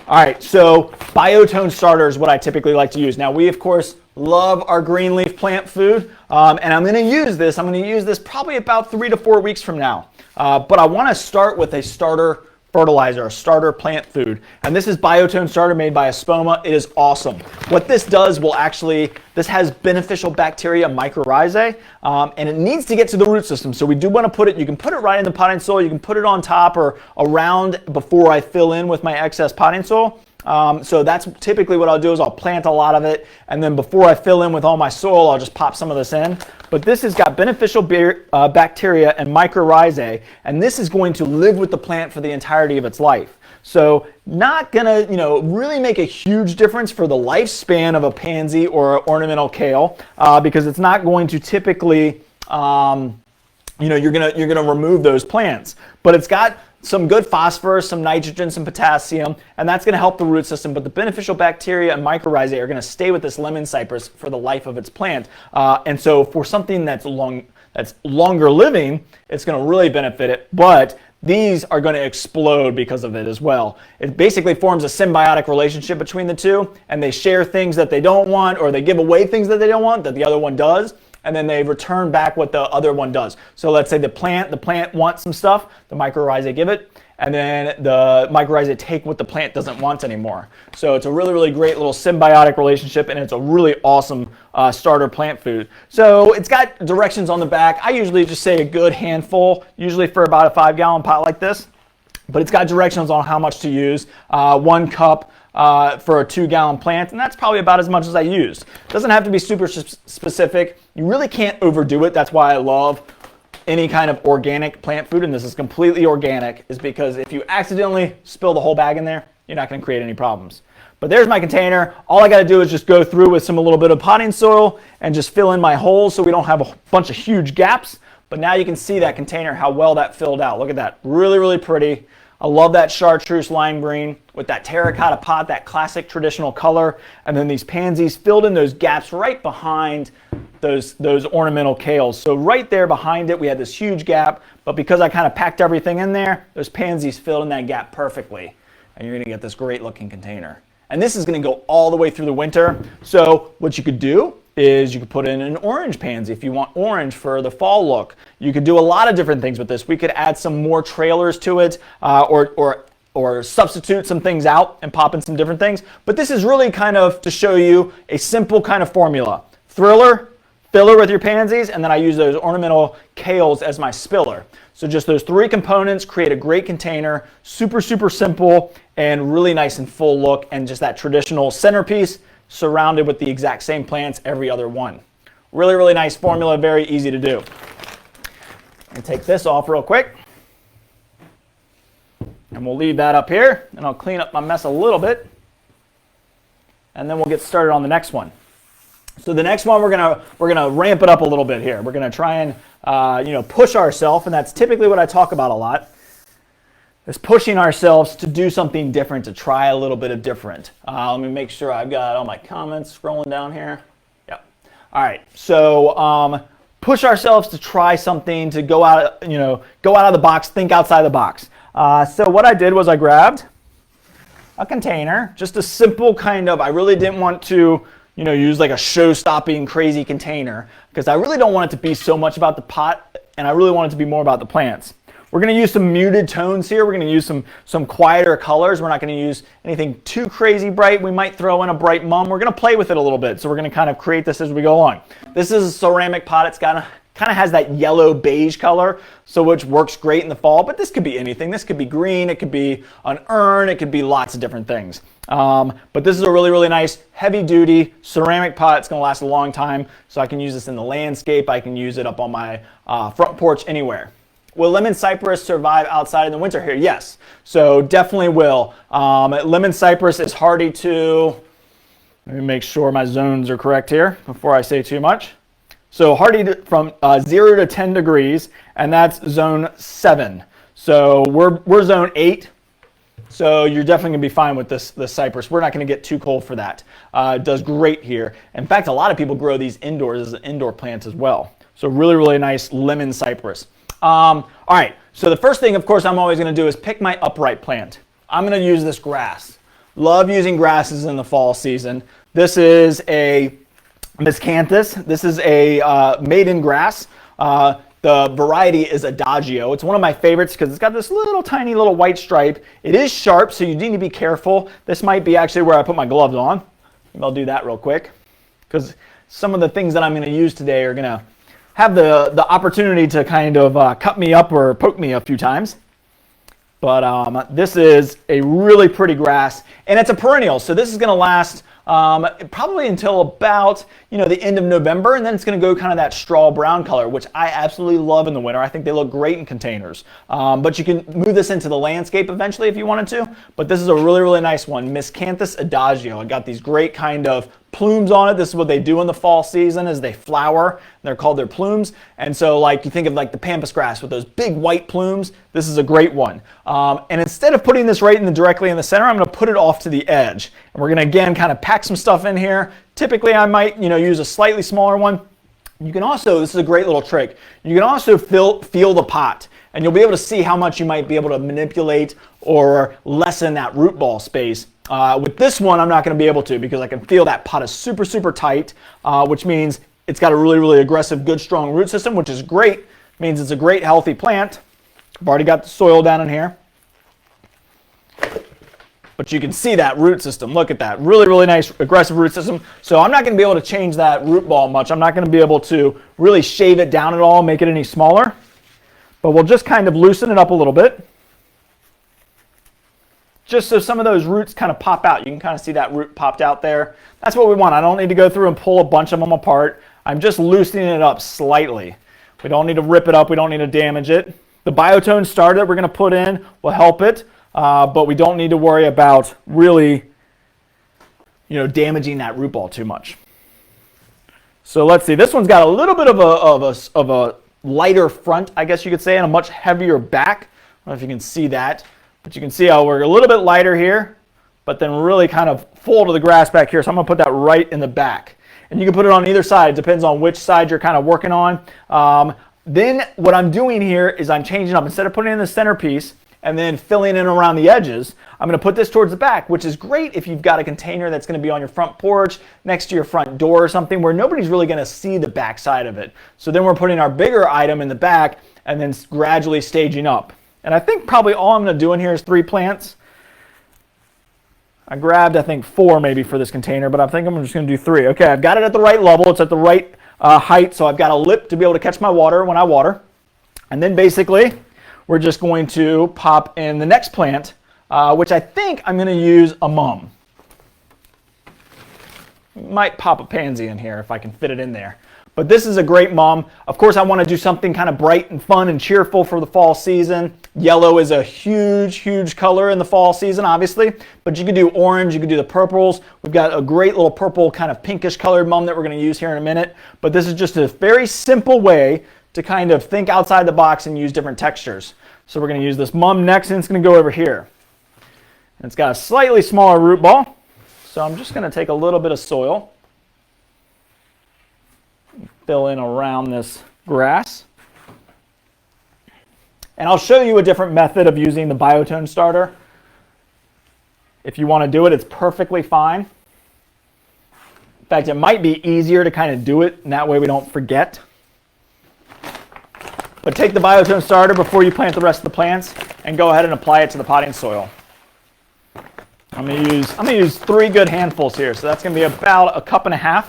All right, so Biotone Starter is what I typically like to use. Now we, of course, love our green leaf plant food, and I'm going to use this probably about 3 to 4 weeks from now. But I want to start with a starter fertilizer, a starter plant food. And this is Biotone Starter made by Espoma. It is awesome. What this does this has beneficial bacteria, mycorrhizae, and it needs to get to the root system. So we do want to put it, you can put it right in the potting soil, you can put it on top or around before I fill in with my excess potting soil. So that's typically what I'll do is I'll plant a lot of it, and then before I fill in with all my soil, I'll just pop some of this in. But this has got beneficial bacteria and mycorrhizae, and this is going to live with the plant for the entirety of its life. So not gonna, really make a huge difference for the lifespan of a pansy or ornamental kale, because it's not going to typically, you're gonna remove those plants. But it's got some good phosphorus, some nitrogen, some potassium, and that's gonna help the root system. But the beneficial bacteria and mycorrhizae are gonna stay with this lemon cypress for the life of its plant. And so for something that's longer living, it's gonna really benefit it. But these are going to explode because of it as well. It basically forms a symbiotic relationship between the two, and they share things that they don't want, or they give away things that they don't want that the other one does, and then they return back what the other one does. So let's say the plant wants some stuff, the mycorrhizae give it, and then the mycorrhizae take what the plant doesn't want anymore. So it's a really, really great little symbiotic relationship, and it's a really awesome starter plant food. So it's got directions on the back. I usually just say a good handful, usually for about a 5-gallon pot like this, but it's got directions on how much to use. 1 cup for a 2-gallon plant, and that's probably about as much as I use. It doesn't have to be super specific. You really can't overdo it. That's why I love any kind of organic plant food, and this is completely organic, is because if you accidentally spill the whole bag in there, you're not going to create any problems. But there's my container. All I got to do is just go through with a little bit of potting soil and just fill in my holes so we don't have a bunch of huge gaps. But now you can see that container, how well that filled out. Look at that. Really, really pretty. I love that chartreuse lime green with that terracotta pot, that classic traditional color, and then these pansies filled in those gaps right behind those ornamental kales. So right there behind it, we had this huge gap, but because I kind of packed everything in there, those pansies filled in that gap perfectly, and you're gonna get this great looking container. And this is gonna go all the way through the winter. So what you could do is you could put in an orange pansy if you want orange for the fall look. You could do a lot of different things with this. We could add some more trailers to it, or substitute some things out and pop in some different things. But this is really kind of to show you a simple kind of formula. Thriller, filler with your pansies, and then I use those ornamental kales as my spiller. So just those 3 components create a great container, super, super simple, and really nice and full look, and just that traditional centerpiece surrounded with the exact same plants every other one. Really, really nice formula, very easy to do. I'll take this off real quick. And we'll leave that up here, and I'll clean up my mess a little bit. And then we'll get started on the next one. So the next one, we're gonna ramp it up a little bit here. We're gonna try and push ourselves, and that's typically what I talk about a lot, is pushing ourselves to do something different, to try a little bit of different. Let me make sure I've got all my comments scrolling down here. Yep. All right. So push ourselves to try something, to go out of the box, think outside the box. So what I did was I grabbed a container, just a simple kind of. I really didn't want to use like a show-stopping crazy container, because I really don't want it to be so much about the pot, and I really want it to be more about the plants. We're going to use some muted tones here. We're going to use some quieter colors. We're not going to use anything too crazy bright. We might throw in a bright mum. We're going to play with it a little bit. So we're going to kind of create this as we go along. This is a ceramic pot. It's kind of has that yellow beige color, so which works great in the fall. But this could be anything. This could be green. It could be an urn. It could be lots of different things. But this is a really, really nice heavy-duty ceramic pot. It's going to last a long time. So I can use this in the landscape. I can use it up on my front porch, anywhere. Will lemon cypress survive outside in the winter here? Yes, so definitely will. Lemon cypress is hardy to, let me make sure my zones are correct here before I say too much. So hardy from 0 to 10 degrees, and that's zone 7. So we're zone 8. So you're definitely going to be fine with this cypress. We're not going to get too cold for that. It does great here. In fact, a lot of people grow these indoors as an indoor plant as well. So really, really nice lemon cypress. All right, so the first thing, of course, I'm always going to do is pick my upright plant. I'm going to use this grass. Love using grasses in the fall season. This is a Miscanthus. This is a maiden grass. The variety is Adagio. It's one of my favorites because it's got this little tiny little white stripe. It is sharp, so you need to be careful. This might be actually where I put my gloves on. Maybe I'll do that real quick, because some of the things that I'm going to use today are going to have the opportunity to kind of cut me up or poke me a few times. But this is a really pretty grass, and it's a perennial, so this is going to last probably until about the end of November, and then it's going to go kind of that straw brown color, which I absolutely love in the winter. I think they look great in containers. But you can move this into the landscape eventually if you wanted to. But this is a really, really nice one, Miscanthus Adagio. I got these great kind of plumes on it. This is what they do in the fall season, is they flower. They're called their plumes. And so like you think of like the pampas grass with those big white plumes, this is a great one. And instead of putting this right directly in the center, I'm going to put it off to the edge. And we're going to again kind of pack some stuff in here. Typically I might use a slightly smaller one. You can also, this is a great little trick, you can also feel the pot, and you'll be able to see how much you might be able to manipulate or lessen that root ball space. With this one, I'm not going to be able to, because I can feel that pot is super, super tight, which means it's got a really, really aggressive, good, strong root system, which is great. It means it's a great, healthy plant. I've already got the soil down in here. But you can see that root system. Look at that. Really, really nice, aggressive root system. So I'm not going to be able to change that root ball much. I'm not going to be able to really shave it down at all, make it any smaller. But we'll just kind of loosen it up a little bit, just so some of those roots kind of pop out. You can kind of see that root popped out there. That's what we want. I don't need to go through and pull a bunch of them apart. I'm just loosening it up slightly. We don't need to rip it up. We don't need to damage it. The Biotone Starter that we're going to put in will help it, but we don't need to worry about really damaging that root ball too much. So let's see. This one's got a little bit of a lighter front, I guess you could say, and a much heavier back. I don't know if you can see that. But you can see how we're a little bit lighter here, but then really kind of full to the grass back here. So I'm going to put that right in the back. And you can put it on either side. It depends on which side you're kind of working on. Then what I'm doing here is I'm changing up. Instead of putting it in the centerpiece and then filling in around the edges, I'm going to put this towards the back, which is great if you've got a container that's going to be on your front porch, next to your front door or something, where nobody's really going to see the back side of it. So then we're putting our bigger item in the back and then gradually staging up. And I think probably all I'm going to do in here is 3 plants. I grabbed, I think, 4 maybe for this container, but I think I'm just going to do 3. Okay, I've got it at the right level. It's at the right height, so I've got a lip to be able to catch my water when I water. And then basically, we're just going to pop in the next plant, which I think I'm going to use a mum. Might pop a pansy in here if I can fit it in there. But this is a great mum. Of course, I want to do something kind of bright and fun and cheerful for the fall season. Yellow is a huge, huge color in the fall season, obviously. But you could do orange, you could do the purples. We've got a great little purple kind of pinkish colored mum that we're going to use here in a minute. But this is just a very simple way to kind of think outside the box and use different textures. So we're going to use this mum next, and it's going to go over here. And it's got a slightly smaller root ball. So I'm just going to take a little bit of soil, fill in around this grass. And I'll show you a different method of using the Biotone Starter. If you want to do it, it's perfectly fine. In fact, it might be easier to kind of do it, and that way we don't forget. But take the Biotone Starter before you plant the rest of the plants and go ahead and apply it to the potting soil. I'm going to use 3 good handfuls here, so that's going to be about 1.5 cups.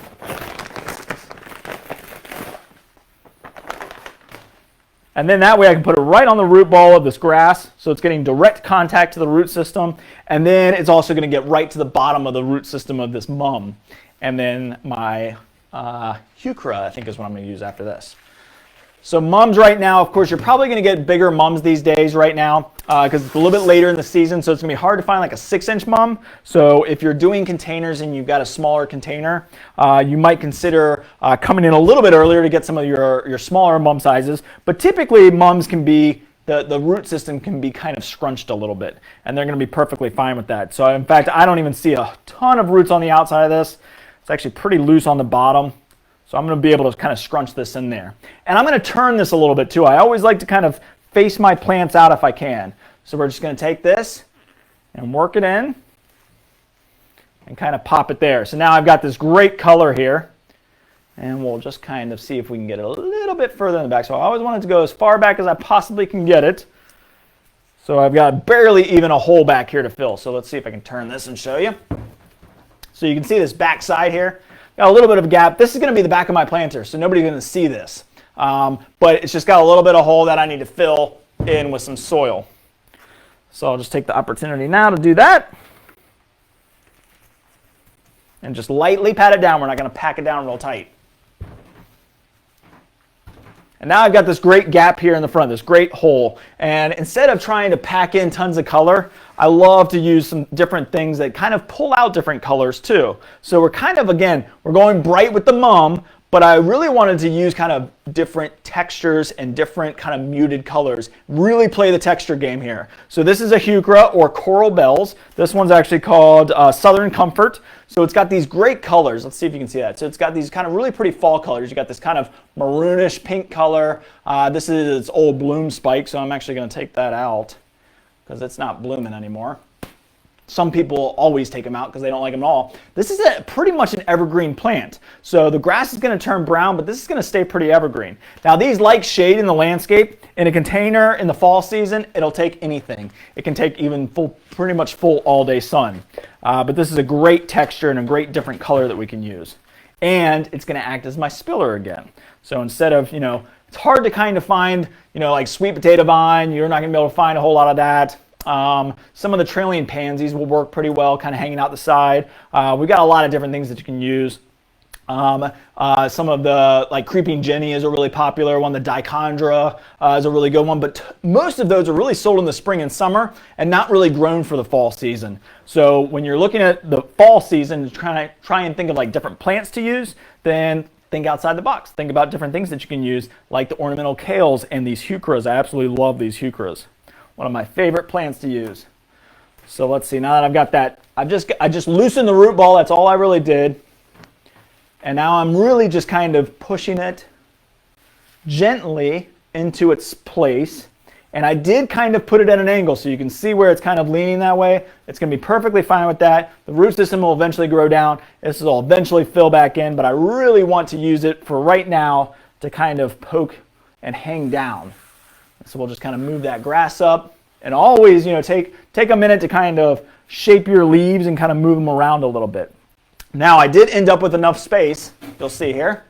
And then that way I can put it right on the root ball of this grass, so it's getting direct contact to the root system. And then it's also going to get right to the bottom of the root system of this mum. And then my Heuchera, I think, is what I'm going to use after this. So mums right now, of course, you're probably going to get bigger mums these days right now because it's a little bit later in the season, so it's going to be hard to find like a 6-inch mum. So if you're doing containers and you've got a smaller container, you might consider coming in a little bit earlier to get some of your smaller mum sizes. But typically mums can be, the root system can be kind of scrunched a little bit, and they're going to be perfectly fine with that. So in fact, I don't even see a ton of roots on the outside of this. It's actually pretty loose on the bottom. So I'm going to be able to kind of scrunch this in there. And I'm going to turn this a little bit too. I always like to kind of face my plants out if I can. So we're just going to take this and work it in and kind of pop it there. So now I've got this great color here. And we'll just kind of see if we can get it a little bit further in the back. So I always want it to go as far back as I possibly can get it. So I've got barely even a hole back here to fill. So let's see if I can turn this and show you. So you can see this back side here. Got a little bit of a gap. This is going to be the back of my planter, so nobody's going to see this. But it's just got a little bit of hole that I need to fill in with some soil. So I'll just take the opportunity now to do that. And just lightly pat it down. We're not going to pack it down real tight. And now I've got this great gap here in the front, this great hole. And instead of trying to pack in tons of color, I love to use some different things that kind of pull out different colors too. So we're kind of, again, we're going bright with the mum, but I really wanted to use kind of different textures and different kind of muted colors. Really play the texture game here. So this is a Heuchera or Coral Bells. This one's actually called Southern Comfort. So it's got these great colors. Let's see if you can see that. So it's got these kind of really pretty fall colors. You got this kind of maroonish pink color. This is its old bloom spike, so I'm actually going to take that out because it's not blooming anymore. Some people always take them out because they don't like them at all. This is pretty much an evergreen plant. So the grass is going to turn brown, but this is going to stay pretty evergreen. Now these like shade in the landscape. In a container in the fall season, it'll take anything. It can take even pretty much full all-day sun. But this is a great texture and a great different color that we can use. And it's going to act as my spiller again. So instead of, it's hard to kind of find, like sweet potato vine. You're not going to be able to find a whole lot of that. Some of the trailing pansies will work pretty well, kind of hanging out the side. We've got a lot of different things that you can use. Some of the, like Creeping Jenny is a really popular one. The Dichondra is a really good one. But most of those are really sold in the spring and summer and not really grown for the fall season. So when you're looking at the fall season, try and think of like different plants to use, then think outside the box. Think about different things that you can use, like the Ornamental Kales and these Heucheras. I absolutely love these Heucheras. One of my favorite plants to use. So let's see, now that I've got that, I just loosened the root ball, that's all I really did. And now I'm really just kind of pushing it gently into its place. And I did kind of put it at an angle so you can see where it's kind of leaning that way. It's going to be perfectly fine with that. The root system will eventually grow down. This will eventually fill back in, but I really want to use it for right now to kind of poke and hang down. So we'll just kind of move that grass up and always, take a minute to kind of shape your leaves and kind of move them around a little bit. Now I did end up with enough space. You'll see here.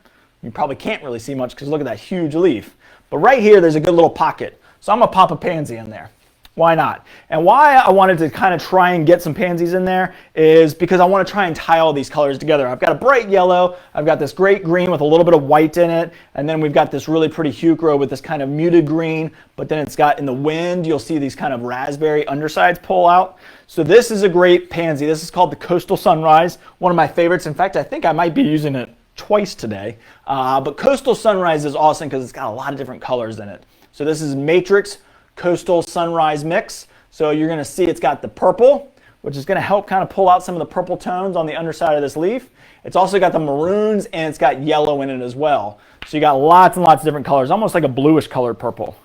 You probably can't really see much because look at that huge leaf. But right here, there's a good little pocket. So I'm going to pop a pansy in there. Why not? And why I wanted to kind of try and get some pansies in there is because I want to try and tie all these colors together. I've got a bright yellow, I've got this great green with a little bit of white in it, and then we've got this really pretty Heuchera with this kind of muted green, but then it's got in the wind, you'll see these kind of raspberry undersides pull out. So this is a great pansy. This is called the Coastal Sunrise, one of my favorites. In fact, I think I might be using it twice today. But Coastal Sunrise is awesome because it's got a lot of different colors in it. So this is Matrix Coastal Sunrise Mix. So you're going to see it's got the purple, which is going to help kind of pull out some of the purple tones on the underside of this leaf. It's also got the maroons and it's got yellow in it as well. So you got lots and lots of different colors, almost like a bluish colored purple.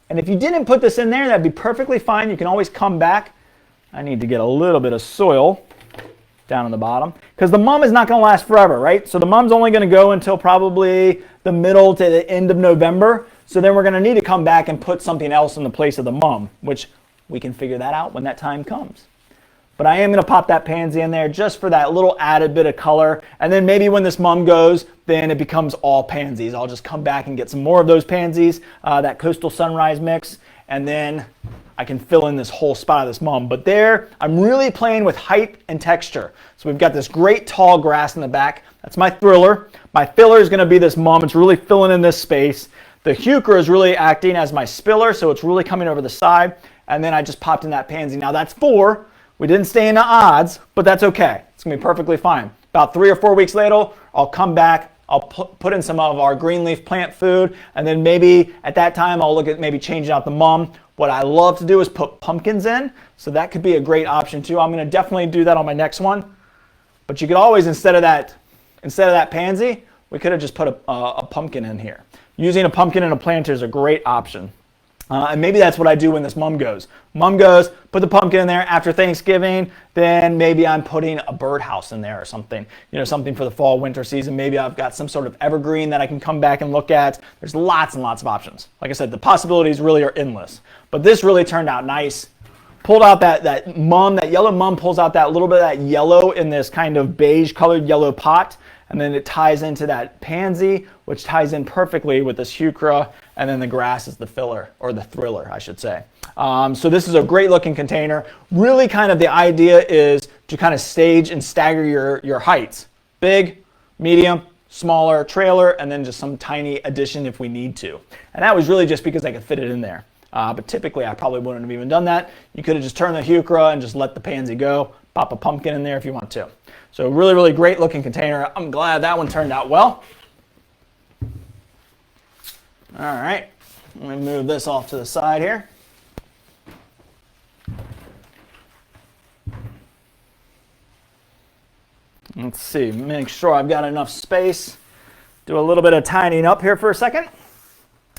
And if you didn't put this in there, that'd be perfectly fine. You can always come back. I need to get a little bit of soil down on the bottom because the mum is not going to last forever, right? So the mum's only going to go until probably the middle to the end of November. So then we're going to need to come back and put something else in the place of the mum, which we can figure that out when that time comes. But I am going to pop that pansy in there just for that little added bit of color. And then maybe when this mum goes, then it becomes all pansies. I'll just come back and get some more of those pansies, that Coastal Sunrise mix, and then I can fill in this whole spot of this mum. But there, I'm really playing with height and texture. So we've got this great tall grass in the back. That's my thriller. My filler is going to be this mum. It's really filling in this space. The Heuchera is really acting as my spiller, so it's really coming over the side. And then I just popped in that pansy. Now that's 4. We didn't stay in the odds, but that's okay. It's going to be perfectly fine. About 3 or 4 weeks later, I'll come back. I'll put in some of our green leaf plant food, and then maybe at that time I'll look at maybe changing out the mum. What I love to do is put pumpkins in, so that could be a great option too. I'm going to definitely do that on my next one. But you could always, instead of that pansy, we could have just put a pumpkin in here. Using a pumpkin in a planter is a great option. And maybe that's what I do when this mum goes. Mum goes, put the pumpkin in there after Thanksgiving, then maybe I'm putting a birdhouse in there or something. Something for the fall, winter season. Maybe I've got some sort of evergreen that I can come back and look at. There's lots and lots of options. Like I said, the possibilities really are endless. But this really turned out nice. Pulled out that mum, that yellow mum pulls out that little bit of that yellow in this kind of beige colored yellow pot. And then it ties into that pansy, which ties in perfectly with this Heuchera and then the grass is the filler, or the thriller, I should say. So this is a great looking container. Really kind of the idea is to kind of stage and stagger your heights. Big, medium, smaller trailer, and then just some tiny addition if we need to. And that was really just because I could fit it in there. But typically I probably wouldn't have even done that. You could have just turned the Heuchera and just let the pansy go. Pop a pumpkin in there if you want to. So really, really great looking container. I'm glad that one turned out well. All right, let me move this off to the side here. Let's see, make sure I've got enough space. Do a little bit of tidying up here for a second.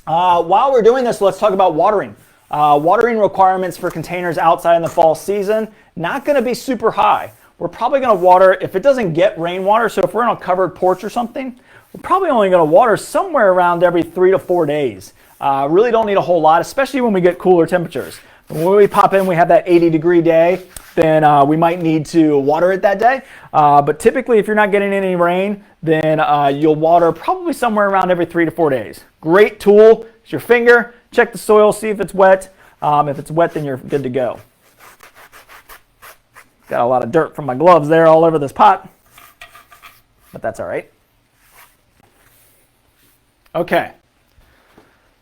While we're doing this, let's talk about watering. Watering requirements for containers outside in the fall season, not going to be super high. We're probably going to water, if it doesn't get rainwater, so if we're on a covered porch or something, we're probably only going to water somewhere around every 3 to 4 days. Really don't need a whole lot, especially when we get cooler temperatures. When we pop in, we have that 80-degree day, then we might need to water it that day. But typically, if you're not getting any rain, then you'll water probably somewhere around every 3 to 4 days. Great tool. It's your finger. Check the soil, see if it's wet. If it's wet, then you're good to go. Got a lot of dirt from my gloves there all over this pot, but that's all right. Okay,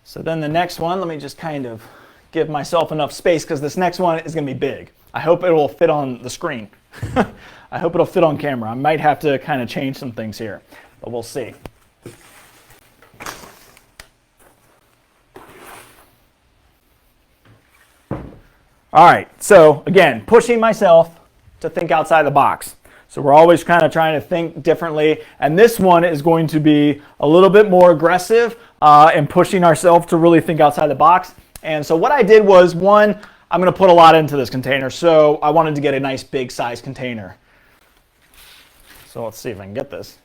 so then the next one, let me just kind of give myself enough space because this next one is going to be big. I hope it will fit on the screen. I hope it'll fit on camera. I might have to kind of change some things here, but we'll see. All right, so again, pushing myself to think outside the box. So we're always kind of trying to think differently, and this one is going to be a little bit more aggressive in pushing ourselves to really think outside the box. And so what I did was, one, I'm going to put a lot into this container, so I wanted to get a nice big size container. So let's see if I can get this.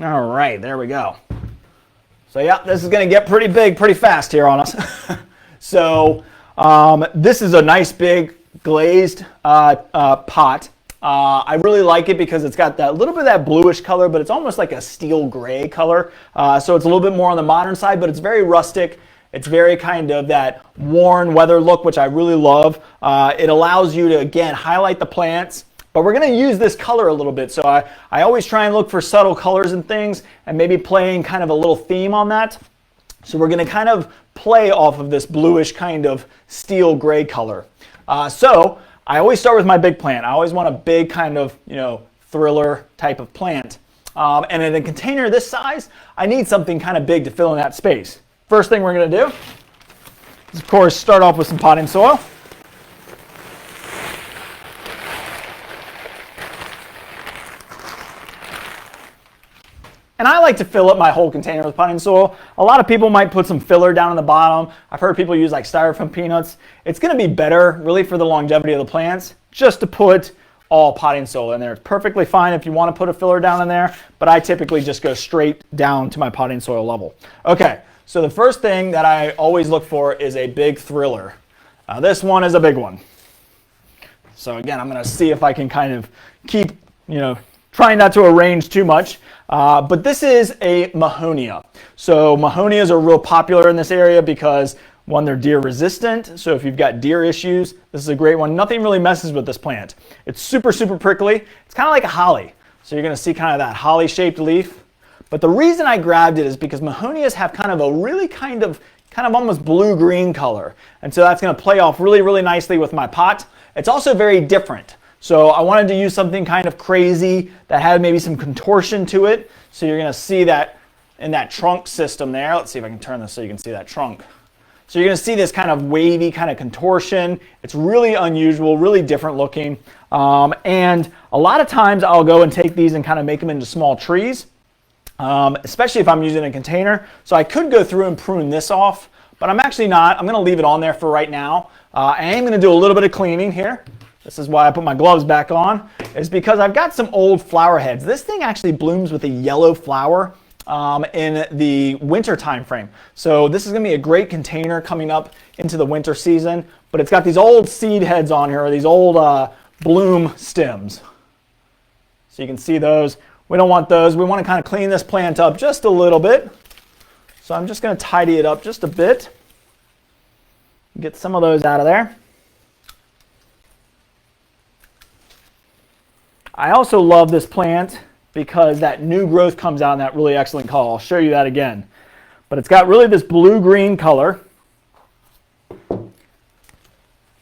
All right, there we go. So yeah, this is going to get pretty big pretty fast here on us. So this is a nice big glazed pot. I really like it because it's got that little bit of that bluish color, but it's almost like a steel gray color. So it's a little bit more on the modern side, but it's very rustic. It's very kind of that worn weather look, which I really love. It allows you to, again, highlight the plants. But we're going to use this color a little bit, so I always try and look for subtle colors and things, and maybe playing kind of a little theme on that. So we're going to kind of play off of this bluish kind of steel gray color. So I always start with my big plant. I always want a big kind of, thriller type of plant. And in a container this size, I need something kind of big to fill in that space. First thing we're going to do is, of course, start off with some potting soil. And I like to fill up my whole container with potting soil. A lot of people might put some filler down in the bottom. I've heard people use like styrofoam peanuts. It's going to be better, really, for the longevity of the plants, just to put all potting soil in there. It's perfectly fine if you want to put a filler down in there, but I typically just go straight down to my potting soil level. Okay, so the first thing that I always look for is a big thriller. This one is a big one. So again, I'm going to see if I can kind of keep, trying not to arrange too much. But this is a Mahonia. So Mahonias are real popular in this area because, one, they're deer resistant. So if you've got deer issues, this is a great one. Nothing really messes with this plant. It's super, super prickly. It's kind of like a holly. So you're going to see kind of that holly shaped leaf. But the reason I grabbed it is because Mahonias have kind of a really kind of almost blue-green color. And so that's going to play off really, really nicely with my pot. It's also very different. So I wanted to use something kind of crazy that had maybe some contortion to it. So you're going to see that in that trunk system there. Let's see if I can turn this so you can see that trunk. So you're going to see this kind of wavy kind of contortion. It's really unusual, really different looking. And a lot of times I'll go and take these and kind of make them into small trees, especially if I'm using a container. So I could go through and prune this off, but I'm actually not. I'm going to leave it on there for right now. I am going to do a little bit of cleaning here. This is why I put my gloves back on, is because I've got some old flower heads. This thing actually blooms with a yellow flower in the winter time frame. So this is going to be a great container coming up into the winter season, but it's got these old seed heads on here, or these old bloom stems. So you can see those. We don't want those. We want to kind of clean this plant up just a little bit. So I'm just going to tidy it up just a bit. Get some of those out of there. I also love this plant because that new growth comes out in that really excellent color. I'll show you that again. But it's got really this blue-green color.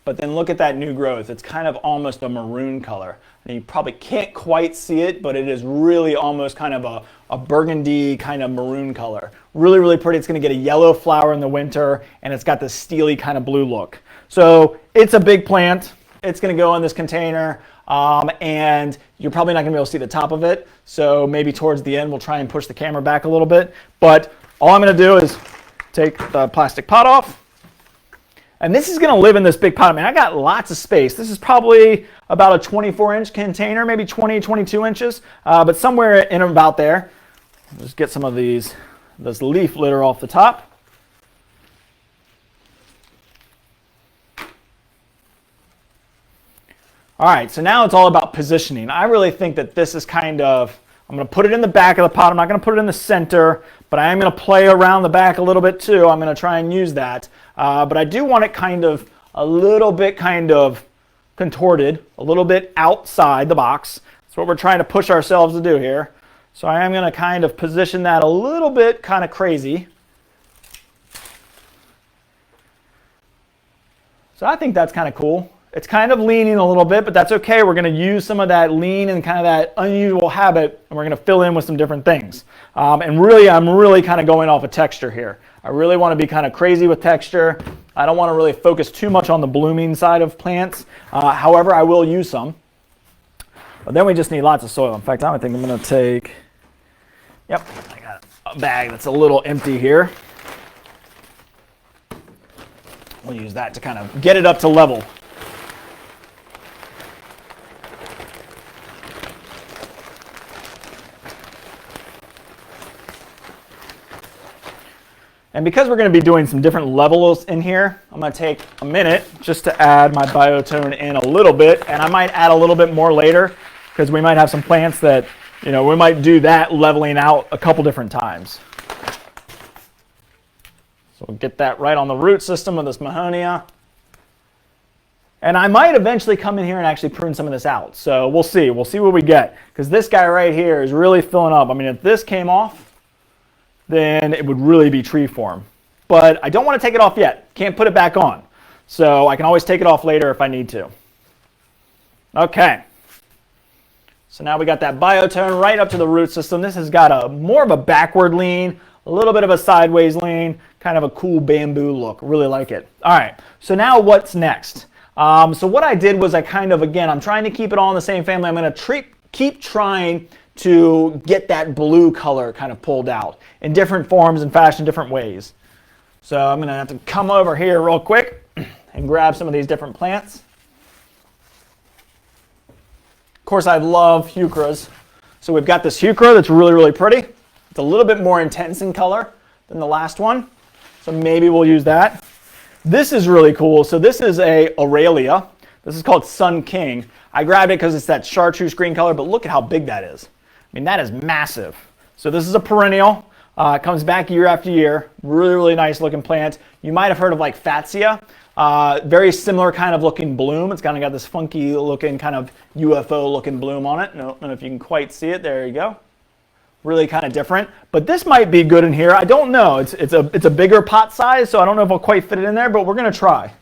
But then look at that new growth. It's kind of almost a maroon color. And you probably can't quite see it, but it is really almost kind of a burgundy kind of maroon color. Really, really pretty. It's going to get a yellow flower in the winter, and it's got this steely kind of blue look. So it's a big plant. It's going to go in this container, and you're probably not going to be able to see the top of it. So maybe towards the end, we'll try and push the camera back a little bit. But all I'm going to do is take the plastic pot off. And this is going to live in this big pot. I mean, I got lots of space. This is probably about a 24-inch container, maybe 20, 22 inches, but somewhere in about there. Just get some of this leaf litter off the top. All right, so now it's all about positioning. I really think that this is kind of, I'm going to put it in the back of the pot. I'm not going to put it in the center, but I am going to play around the back a little bit too. I'm going to try and use that. But I do want it kind of a little bit kind of contorted, a little bit outside the box. That's what we're trying to push ourselves to do here. So I am going to kind of position that a little bit kind of crazy. So I think that's kind of cool. It's kind of leaning a little bit, but that's okay. We're going to use some of that lean and kind of that unusual habit, and we're going to fill in with some different things. And really, I'm really kind of going off of texture here. I really want to be kind of crazy with texture. I don't want to really focus too much on the blooming side of plants. However, I will use some. But then we just need lots of soil. In fact, I think I'm going to take, I got a bag that's a little empty here. We'll use that to kind of get it up to level. And because we're going to be doing some different levels in here, I'm going to take a minute just to add my Biotone in a little bit. And I might add a little bit more later because we might have some plants that, we might do that leveling out a couple different times. So we'll get that right on the root system of this Mahonia. And I might eventually come in here and actually prune some of this out. So we'll see. We'll see what we get. Because this guy right here is really filling up. I mean, if this came off, then it would really be tree form. But I don't want to take it off yet. Can't put it back on. So I can always take it off later if I need to. Okay. So now we got that Biotone right up to the root system. This has got more of a backward lean, a little bit of a sideways lean, kind of a cool bamboo look. Really like it. All right. So now what's next? So what I did was I'm trying to keep it all in the same family. I'm going to keep trying to get that blue color kind of pulled out in different forms and fashion, different ways. So I'm going to have to come over here real quick and grab some of these different plants. Of course, I love Heucheras. So we've got this Heuchera that's really, really pretty. It's a little bit more intense in color than the last one. So maybe we'll use that. This is really cool. So this is a Aurelia. This is called Sun King. I grabbed it because it's that chartreuse green color, but look at how big that is. I mean, that is massive. So this is a perennial. It comes back year after year. Really, really nice looking plant. You might have heard of like Fatsia. Very similar kind of looking bloom. It's kind of got this funky looking kind of UFO looking bloom on it. I don't know if you can quite see it. There you go. Really kind of different. But this might be good in here. I don't know. It's a bigger pot size, so I don't know if I'll quite fit it in there, but we're going to try.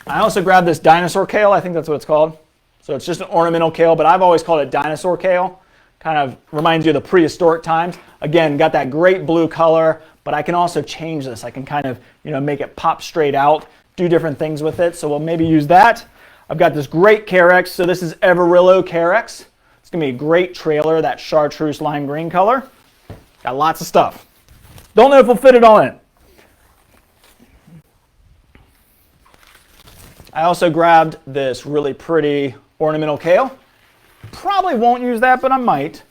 I also grabbed this Dinosaur Kale. I think that's what it's called. So it's just an ornamental kale, but I've always called it Dinosaur Kale. Kind of reminds you of the prehistoric times. Again, got that great blue color, but I can also change this. I can kind of, make it pop straight out, do different things with it. So we'll maybe use that. I've got this great Carex. So this is Everillo Carex. It's going to be a great trailer, that chartreuse lime green color. Got lots of stuff. Don't know if we'll fit it all in. I also grabbed this really pretty ornamental kale. Probably won't use that, but I might.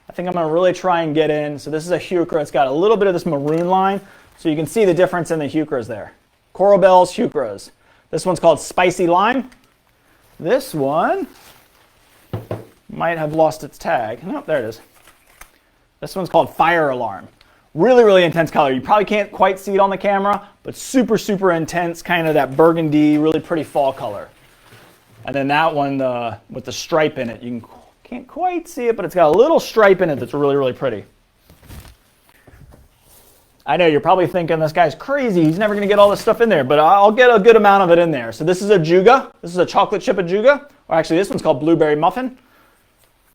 I think I'm going to really try and get in. So this is a Heuchera. It's got a little bit of this maroon line. So you can see the difference in the Heucheras there. Coral Bells, Heucheras. This one's called Spicy Lime. This one might have lost its tag. Nope, there it is. This one's called Fire Alarm. Really, really intense color. You probably can't quite see it on the camera, but super, super intense, kind of that burgundy, really pretty fall color. And then that one with the stripe in it, you can't quite see it, but it's got a little stripe in it that's really, really pretty. I know you're probably thinking this guy's crazy. He's never going to get all this stuff in there, but I'll get a good amount of it in there. So this is Ajuga. This is a chocolate chip Ajuga. Or actually, this one's called Blueberry Muffin.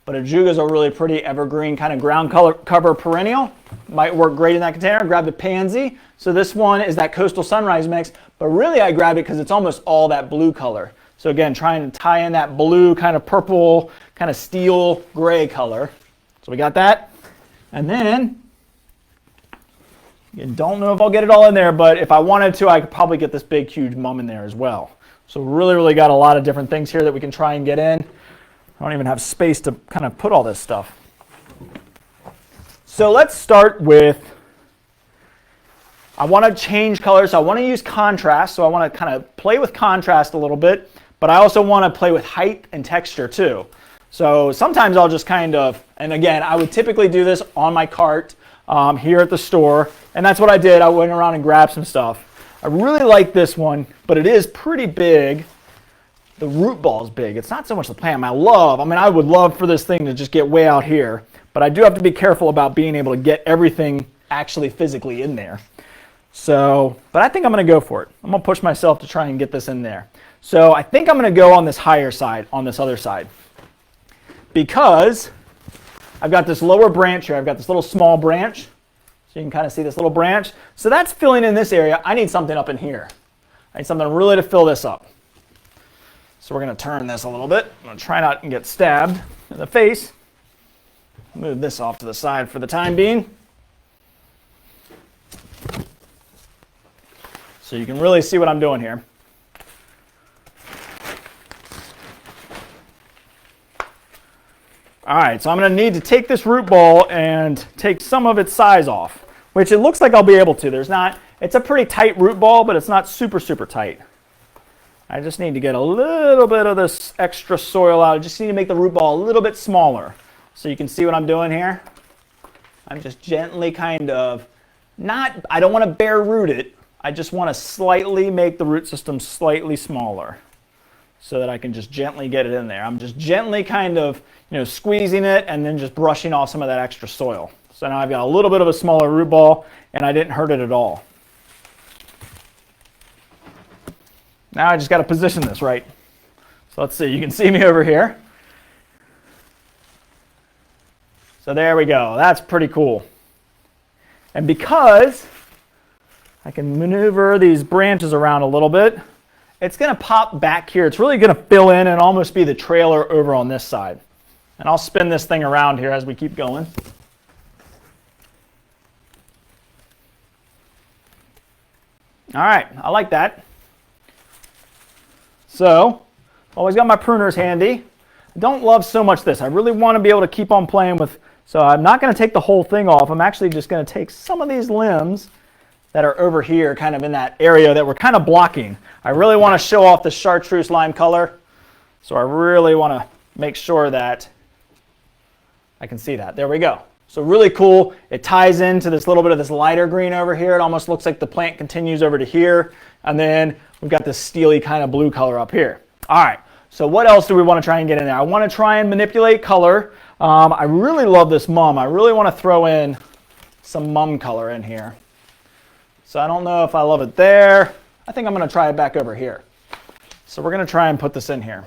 But Ajugas are really pretty evergreen kind of ground cover perennial. Might work great in that container. Grab the Pansy. So this one is that Coastal Sunrise mix. But really, I grabbed it because it's almost all that blue color. So again, trying to tie in that blue kind of purple, kind of steel gray color. So we got that. And then, you don't know if I'll get it all in there, but if I wanted to, I could probably get this big, huge mum in there as well. So really, really got a lot of different things here that we can try and get in. I don't even have space to kind of put all this stuff. So let's start with, I want to change colors. So I want to use contrast. So I want to kind of play with contrast a little bit, but I also want to play with height and texture too. So sometimes I'll just kind of, and again, I would typically do this on my cart here at the store. And that's what I did. I went around and grabbed some stuff. I really like this one, but it is pretty big. The root ball is big. It's not so much the plant. I would love for this thing to just get way out here, but I do have to be careful about being able to get everything actually physically in there. So, but I think I'm going to go for it. I'm going to push myself to try and get this in there. So I think I'm going to go on this higher side, on this other side, because I've got this lower branch here. I've got this little small branch. So you can kind of see this little branch. So that's filling in this area. I need something up in here. I need something really to fill this up. So we're going to turn this a little bit. I'm going to try not to get stabbed in the face. Move this off to the side for the time being. So you can really see what I'm doing here. All right, so I'm going to need to take this root ball and take some of its size off, which it looks like I'll be able to. It's a pretty tight root ball, but it's not super, super tight. I just need to get a little bit of this extra soil out. I just need to make the root ball a little bit smaller. So you can see what I'm doing here. I'm just gently kind of, I don't want to bare root it. I just want to slightly make the root system slightly smaller so that I can just gently get it in there. I'm just gently kind of, squeezing it and then just brushing off some of that extra soil. So now I've got a little bit of a smaller root ball and I didn't hurt it at all. Now I just got to position this right. So let's see, you can see me over here. So there we go, that's pretty cool. And because I can maneuver these branches around a little bit, it's going to pop back here. It's really going to fill in and almost be the trailer over on this side. And I'll spin this thing around here as we keep going. All right, I like that. So, always got my pruners handy. I don't love so much this. I really want to be able to keep on playing with, so I'm not going to take the whole thing off. I'm actually just going to take some of these limbs that are over here, kind of in that area that we're kind of blocking. I really want to show off the chartreuse lime color, so I really want to make sure that I can see that. There we go. So really cool. It ties into this little bit of this lighter green over here. It almost looks like the plant continues over to here. And then we've got this steely kind of blue color up here. All right, so what else do we want to try and get in there? I want to try and manipulate color. I really love this mum. I really want to throw in some mum color in here. So I don't know if I love it there. I think I'm going to try it back over here. So we're going to try and put this in here.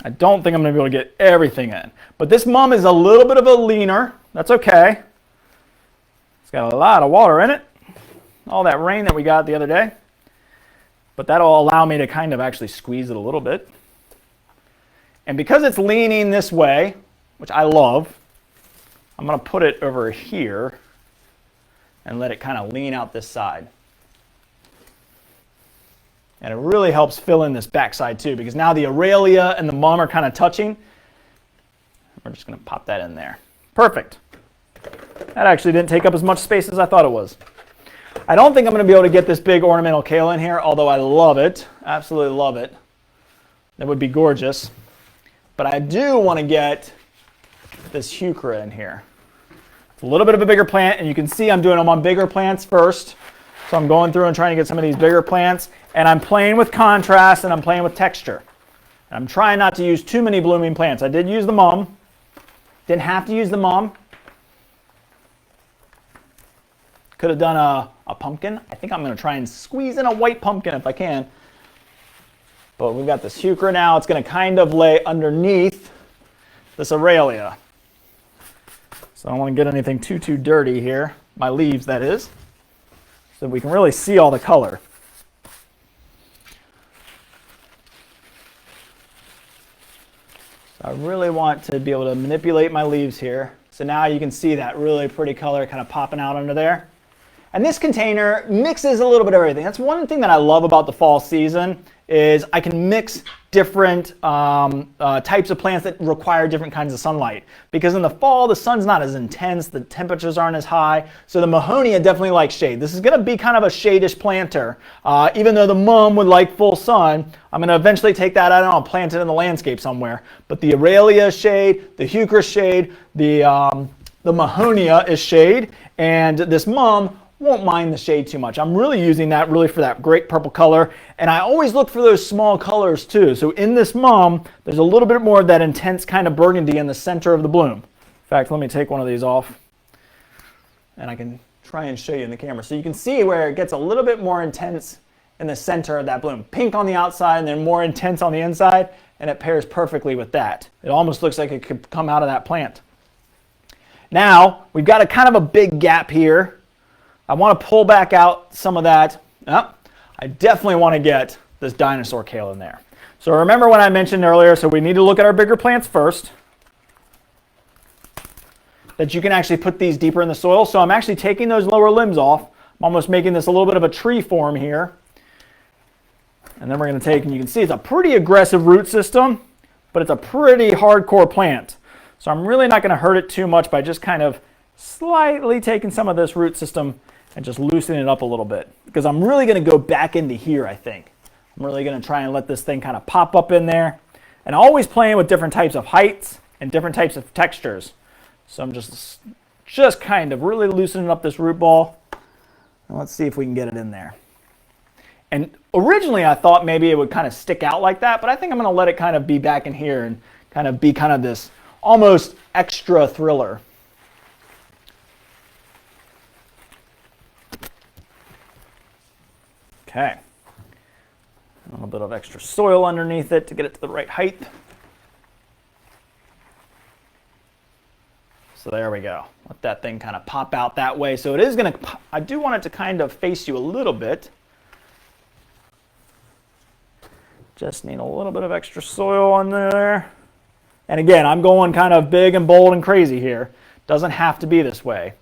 I don't think I'm going to be able to get everything in. But this mum is a little bit of a leaner. That's okay. It's got a lot of water in it. All that rain that we got the other day. But that'll allow me to kind of actually squeeze it a little bit. And because it's leaning this way, which I love, I'm going to put it over here and let it kind of lean out this side. And it really helps fill in this backside too, because now the Aurelia and the mum are kind of touching. We're just going to pop that in there. Perfect. That actually didn't take up as much space as I thought it was. I don't think I'm going to be able to get this big ornamental kale in here, although I love it. Absolutely love it. That would be gorgeous. But I do want to get this Heuchera in here. It's a little bit of a bigger plant, and you can see I'm doing them on bigger plants first. So I'm going through and trying to get some of these bigger plants, and I'm playing with contrast and I'm playing with texture. And I'm trying not to use too many blooming plants. I did use the mum. Didn't have to use the mum. Could have done a pumpkin. I think I'm going to try and squeeze in a white pumpkin if I can. But we've got this Heuchera now. It's going to kind of lay underneath this Aurelia. So I don't want to get anything too dirty here. My leaves, that is. So we can really see all the color. So I really want to be able to manipulate my leaves here. So now you can see that really pretty color kind of popping out under there. And this container mixes a little bit of everything. That's one thing that I love about the fall season is I can mix different types of plants that require different kinds of sunlight. Because in the fall, the sun's not as intense, the temperatures aren't as high, so the Mahonia definitely likes shade. This is going to be kind of a shadish planter. Even though the mum would like full sun, I'm going to eventually take that out and I'll plant it in the landscape somewhere. But the Aurelia is shade, the Heuchera shade, the Mahonia is shade, and this mum won't mind the shade too much. I'm really using that really for that great purple color, and I always look for those small colors too. So in this mum, there's a little bit more of that intense kind of burgundy in the center of the bloom. In fact, let me take one of these off, and I can try and show you in the camera. So you can see where it gets a little bit more intense in the center of that bloom. Pink on the outside and then more intense on the inside, and it pairs perfectly with that. It almost looks like it could come out of that plant. Now, we've got a kind of a big gap here. I want to pull back out some of that. I definitely want to get this Dinosaur Kale in there. So remember when I mentioned earlier, so we need to look at our bigger plants first, that you can actually put these deeper in the soil. So I'm actually taking those lower limbs off. I'm almost making this a little bit of a tree form here. And then we're going to take, and you can see it's a pretty aggressive root system, but it's a pretty hardcore plant. So I'm really not going to hurt it too much by just kind of slightly taking some of this root system and just loosening it up a little bit, because I'm really going to go back into here, I think. I'm really going to try and let this thing kind of pop up in there, and always playing with different types of heights and different types of textures. So I'm just kind of really loosening up this root ball, and let's see if we can get it in there. And originally I thought maybe it would kind of stick out like that, but I think I'm going to let it kind of be back in here and kind of be kind of this almost extra thriller. Okay, a little bit of extra soil underneath it to get it to the right height. So there we go. Let that thing kind of pop out that way. So it is going to, I do want it to kind of face you a little bit. Just need a little bit of extra soil on there. And again, I'm going kind of big and bold and crazy here. Doesn't have to be this way.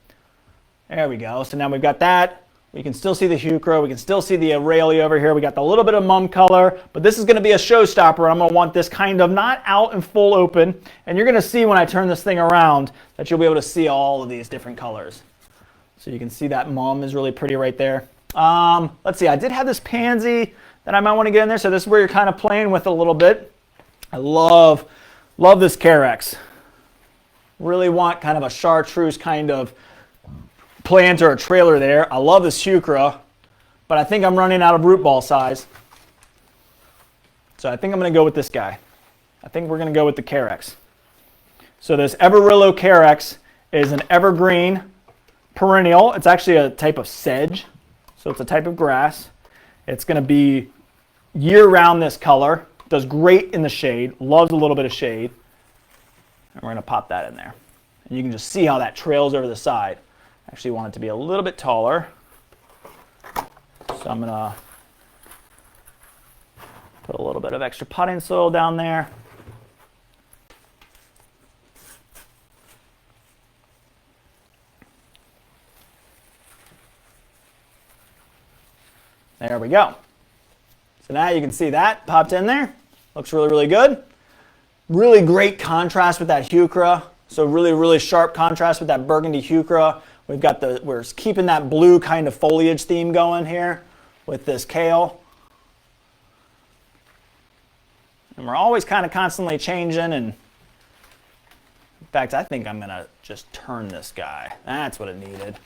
There we go. So now we've got that. We can still see the Heuchera. We can still see the Aurelia over here. We got the little bit of mum color, but this is going to be a showstopper. I'm going to want this kind of not out and full open. And you're going to see when I turn this thing around that you'll be able to see all of these different colors. So you can see that mum is really pretty right there. Let's see. I did have this pansy that I might want to get in there. So this is where you're kind of playing with a little bit. I love this Carex. Really want kind of a chartreuse kind of plant or a trailer there. I love this Heuchera, but I think I'm running out of root ball size. So I think I'm going to go with this guy. I think we're going to go with the Carex. So this Everillo Carex is an evergreen perennial. It's actually a type of sedge, so it's a type of grass. It's going to be year-round this color. Does great in the shade. Loves a little bit of shade. And we're going to pop that in there. And you can just see how that trails over the side. Actually want it to be a little bit taller. So I'm going to put a little bit of extra potting soil down there. There we go. So now you can see that popped in there. Looks really, really good. Really great contrast with that Heuchera. So really, really sharp contrast with that burgundy Heuchera. we're keeping that blue kind of foliage theme going here with this kale. And we're always kind of constantly changing, and in fact, I think I'm gonna just turn this guy. That's what it needed.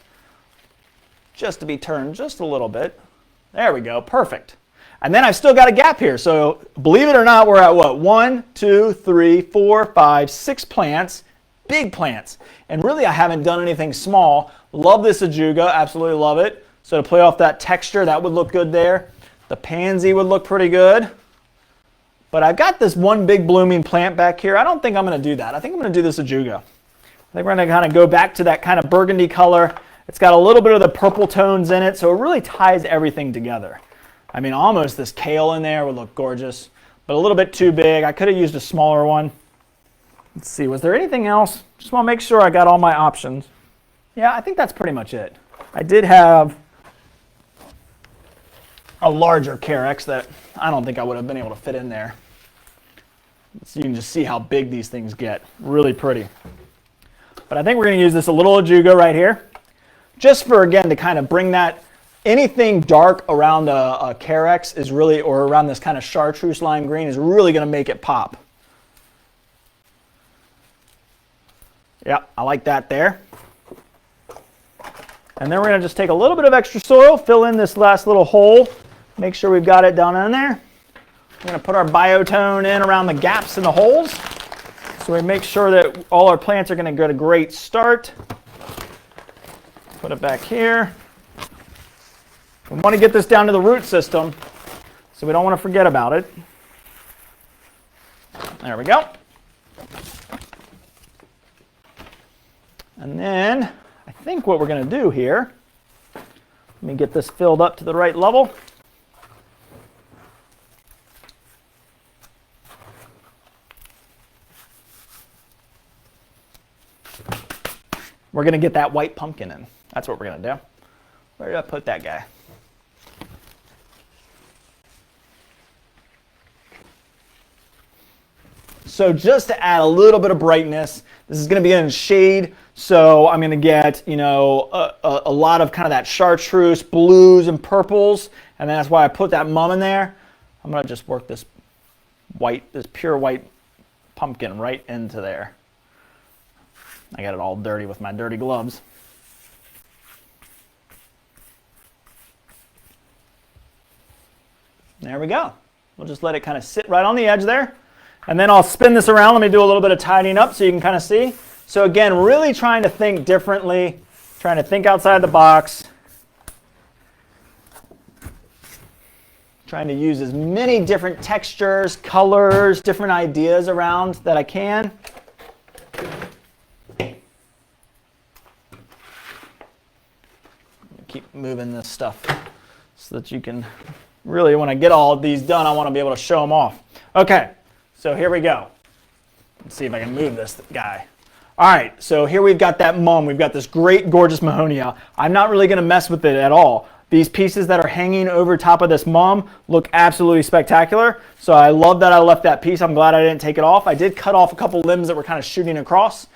Just to be turned just a little bit. There we go, perfect. And then I've still got a gap here. So believe it or not, we're at what? 1, 2, 3, 4, 5, 6 plants, big plants. And really I haven't done anything small. Love this Ajuga, absolutely love it. So to play off that texture, that would look good there. The pansy would look pretty good. But I've got this one big blooming plant back here. I don't think I'm gonna do that. I think I'm gonna do this Ajuga. I think we're gonna kind of go back to that kind of burgundy color. It's got a little bit of the purple tones in it, so it really ties everything together. I mean, almost this kale in there would look gorgeous, but a little bit too big. I could have used a smaller one. Let's see, was there anything else? Just want to make sure I got all my options. Yeah, I think that's pretty much it. I did have a larger Carex that I don't think I would have been able to fit in there. So you can just see how big these things get. Really pretty. But I think we're going to use this a little Ajuga right here. Just for, again, to kind of bring that, anything dark around a Carex is really, or around this kind of chartreuse lime green is really going to make it pop. Yeah, I like that there. And then we're going to just take a little bit of extra soil, fill in this last little hole, make sure we've got it down in there. We're going to put our Biotone in around the gaps in the holes, so we make sure that all our plants are going to get a great start. Put it back here. We want to get this down to the root system, so we don't want to forget about it. There we go. And then I think what we're going to do here, let me get this filled up to the right level. We're going to get that white pumpkin in. That's what we're going to do. Where did I put that guy? So just to add a little bit of brightness, this is going to be in shade, so I'm going to get, you know, a lot of kind of that chartreuse, blues and purples, and that's why I put that mum in there. I'm going to just work this white, this pure white pumpkin right into there. I got it all dirty with my dirty gloves. There we go. We'll just let it kind of sit right on the edge there. And then I'll spin this around. Let me do a little bit of tidying up so you can kind of see. So again, really trying to think differently, trying to think outside the box. Trying to use as many different textures, colors, different ideas around that I can. Keep moving this stuff so that you can really, when I get all of these done, I want to be able to show them off. Okay, so here we go. Let's see if I can move this guy. All right, so here we've got that mum. We've got this great, gorgeous Mahonia. I'm not really going to mess with it at all. These pieces that are hanging over top of this mum look absolutely spectacular. So I love that I left that piece. I'm glad I didn't take it off. I did cut off a couple limbs that were kind of shooting across.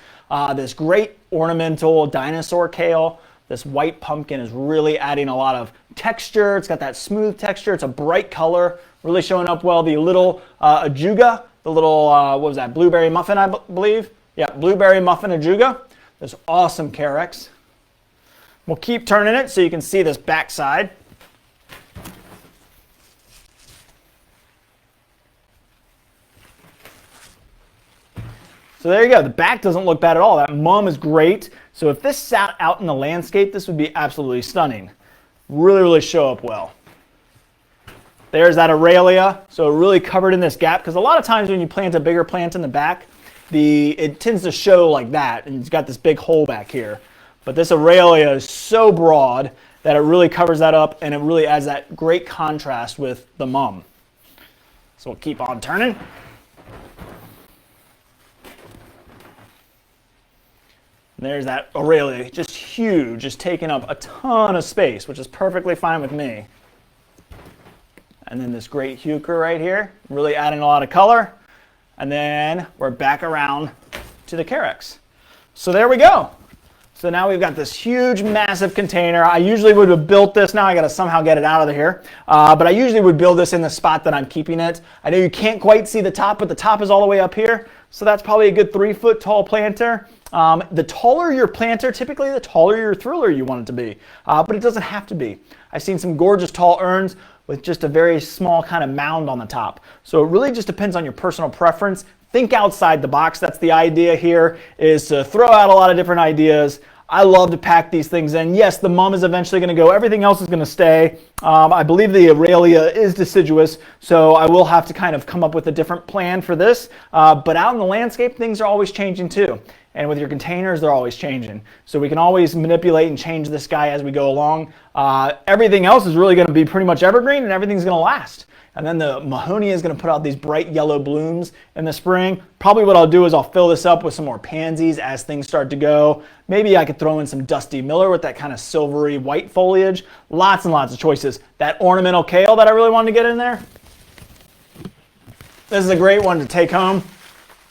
This great ornamental Dinosaur Kale. This white pumpkin is really adding a lot of texture. It's got that smooth texture. It's a bright color, really showing up well. The little Ajuga, the little, what was that, blueberry muffin, I believe? Yeah, blueberry muffin Ajuga. This awesome Carex. We'll keep turning it so you can see this back side. So there you go. The back doesn't look bad at all. That mum is great. So if this sat out in the landscape, this would be absolutely stunning. Really, really show up well. There's that Aurelia. So really covered in this gap, because a lot of times when you plant a bigger plant in the back, it tends to show like that, and it's got this big hole back here. But this Aurelia is so broad that it really covers that up, and it really adds that great contrast with the mum. So we'll keep on turning. And there's that Aurelia, just huge, just taking up a ton of space, which is perfectly fine with me. And then this great Heucheras right here, really adding a lot of color. And then we're back around to the Carex. So there we go. So now we've got this huge, massive container. I usually would have built this. Now I got to somehow get it out of here. But I usually would build this in the spot that I'm keeping it. I know you can't quite see the top, but the top is all the way up here. So that's probably a good 3-foot tall planter. The taller your planter, typically the taller your thriller you want it to be. But it doesn't have to be. I've seen some gorgeous tall urns with just a very small kind of mound on the top. So it really just depends on your personal preference. Think outside the box. That's the idea here, is to throw out a lot of different ideas. I love to pack these things in. Yes, the mum is eventually going to go. Everything else is going to stay. I believe the Aurelia is deciduous, so I will have to kind of come up with a different plan for this. But out in the landscape, things are always changing too. And with your containers, they're always changing. So we can always manipulate and change this guy as we go along. Everything else is really going to be pretty much evergreen, and everything's going to last. And then the Mahonia is going to put out these bright yellow blooms in the spring. Probably what I'll do is I'll fill this up with some more pansies as things start to go. Maybe I could throw in some Dusty Miller with that kind of silvery white foliage. Lots and lots of choices. That Ornamental Kale that I really wanted to get in there. This is a great one to take home.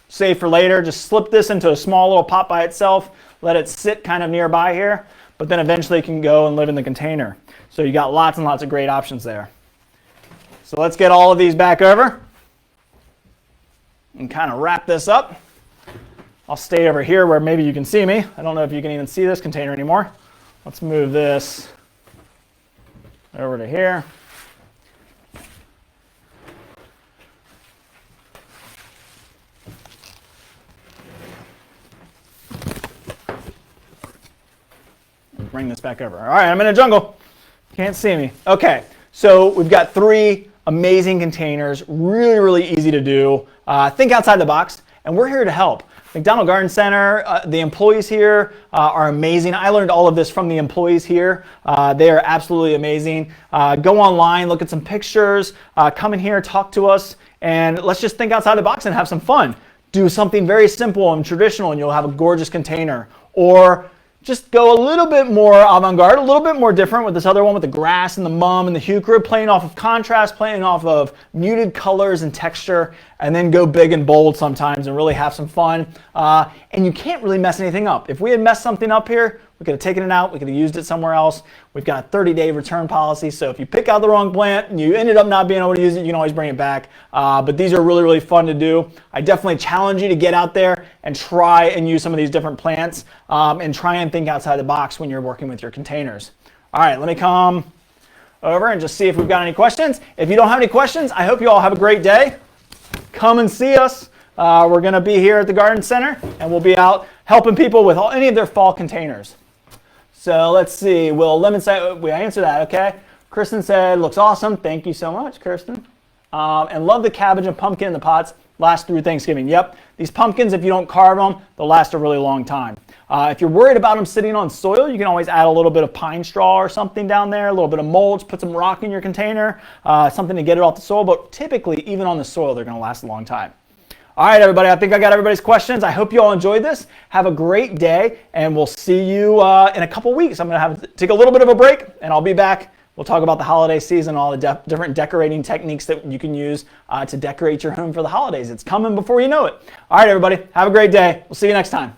Save for later. Just slip this into a small little pot by itself. Let it sit kind of nearby here. But then eventually it can go and live in the container. So you got lots and lots of great options there. So let's get all of these back over and kind of wrap this up. I'll stay over here where maybe you can see me. I don't know if you can even see this container anymore. Let's move this over to here. Bring this back over. All right, I'm in a jungle. Can't see me. Okay, so we've got 3 amazing containers, really, really easy to do. Think outside the box, and we're here to help. Mcdonald Garden Center, the employees here are amazing. I learned all of this from the employees here. They are absolutely amazing. Go online, look at some pictures, come in here, talk to us, and let's just think outside the box and have some fun. Do something very simple and traditional, and you'll have a gorgeous container. Or just go a little bit more avant-garde, a little bit more different with this other one with the grass and the mum and the heuchera, playing off of contrast, playing off of muted colors and texture, and then go big and bold sometimes and really have some fun. And you can't really mess anything up. If we had messed something up here, we could have taken it out, we could have used it somewhere else. We've got a 30-day return policy, so if you pick out the wrong plant and you ended up not being able to use it, you can always bring it back. But these are really, really fun to do. I definitely challenge you to get out there and try and use some of these different plants and try and think outside the box when you're working with your containers. All right, let me come over and just see if we've got any questions. If you don't have any questions, I hope you all have a great day. Come and see us. We're going to be here at the Garden Center, and we'll be out helping people with any of their fall containers. So let's see. Will Lemon say we answer that? Okay. Kristen said, "Looks awesome." Thank you so much, Kristen. And love the cabbage and pumpkin in the pots. Last through Thanksgiving. Yep. These pumpkins, if you don't carve them, they'll last a really long time. If you're worried about them sitting on soil, you can always add a little bit of pine straw or something down there, a little bit of mulch, put some rock in your container, something to get it off the soil. But typically, even on the soil, they're going to last a long time. All right, everybody, I think I got everybody's questions. I hope you all enjoyed this. Have a great day, and we'll see you in a couple weeks. I'm going to take a little bit of a break, and I'll be back. We'll talk about the holiday season, all the different decorating techniques that you can use to decorate your home for the holidays. It's coming before you know it. All right, everybody, have a great day. We'll see you next time.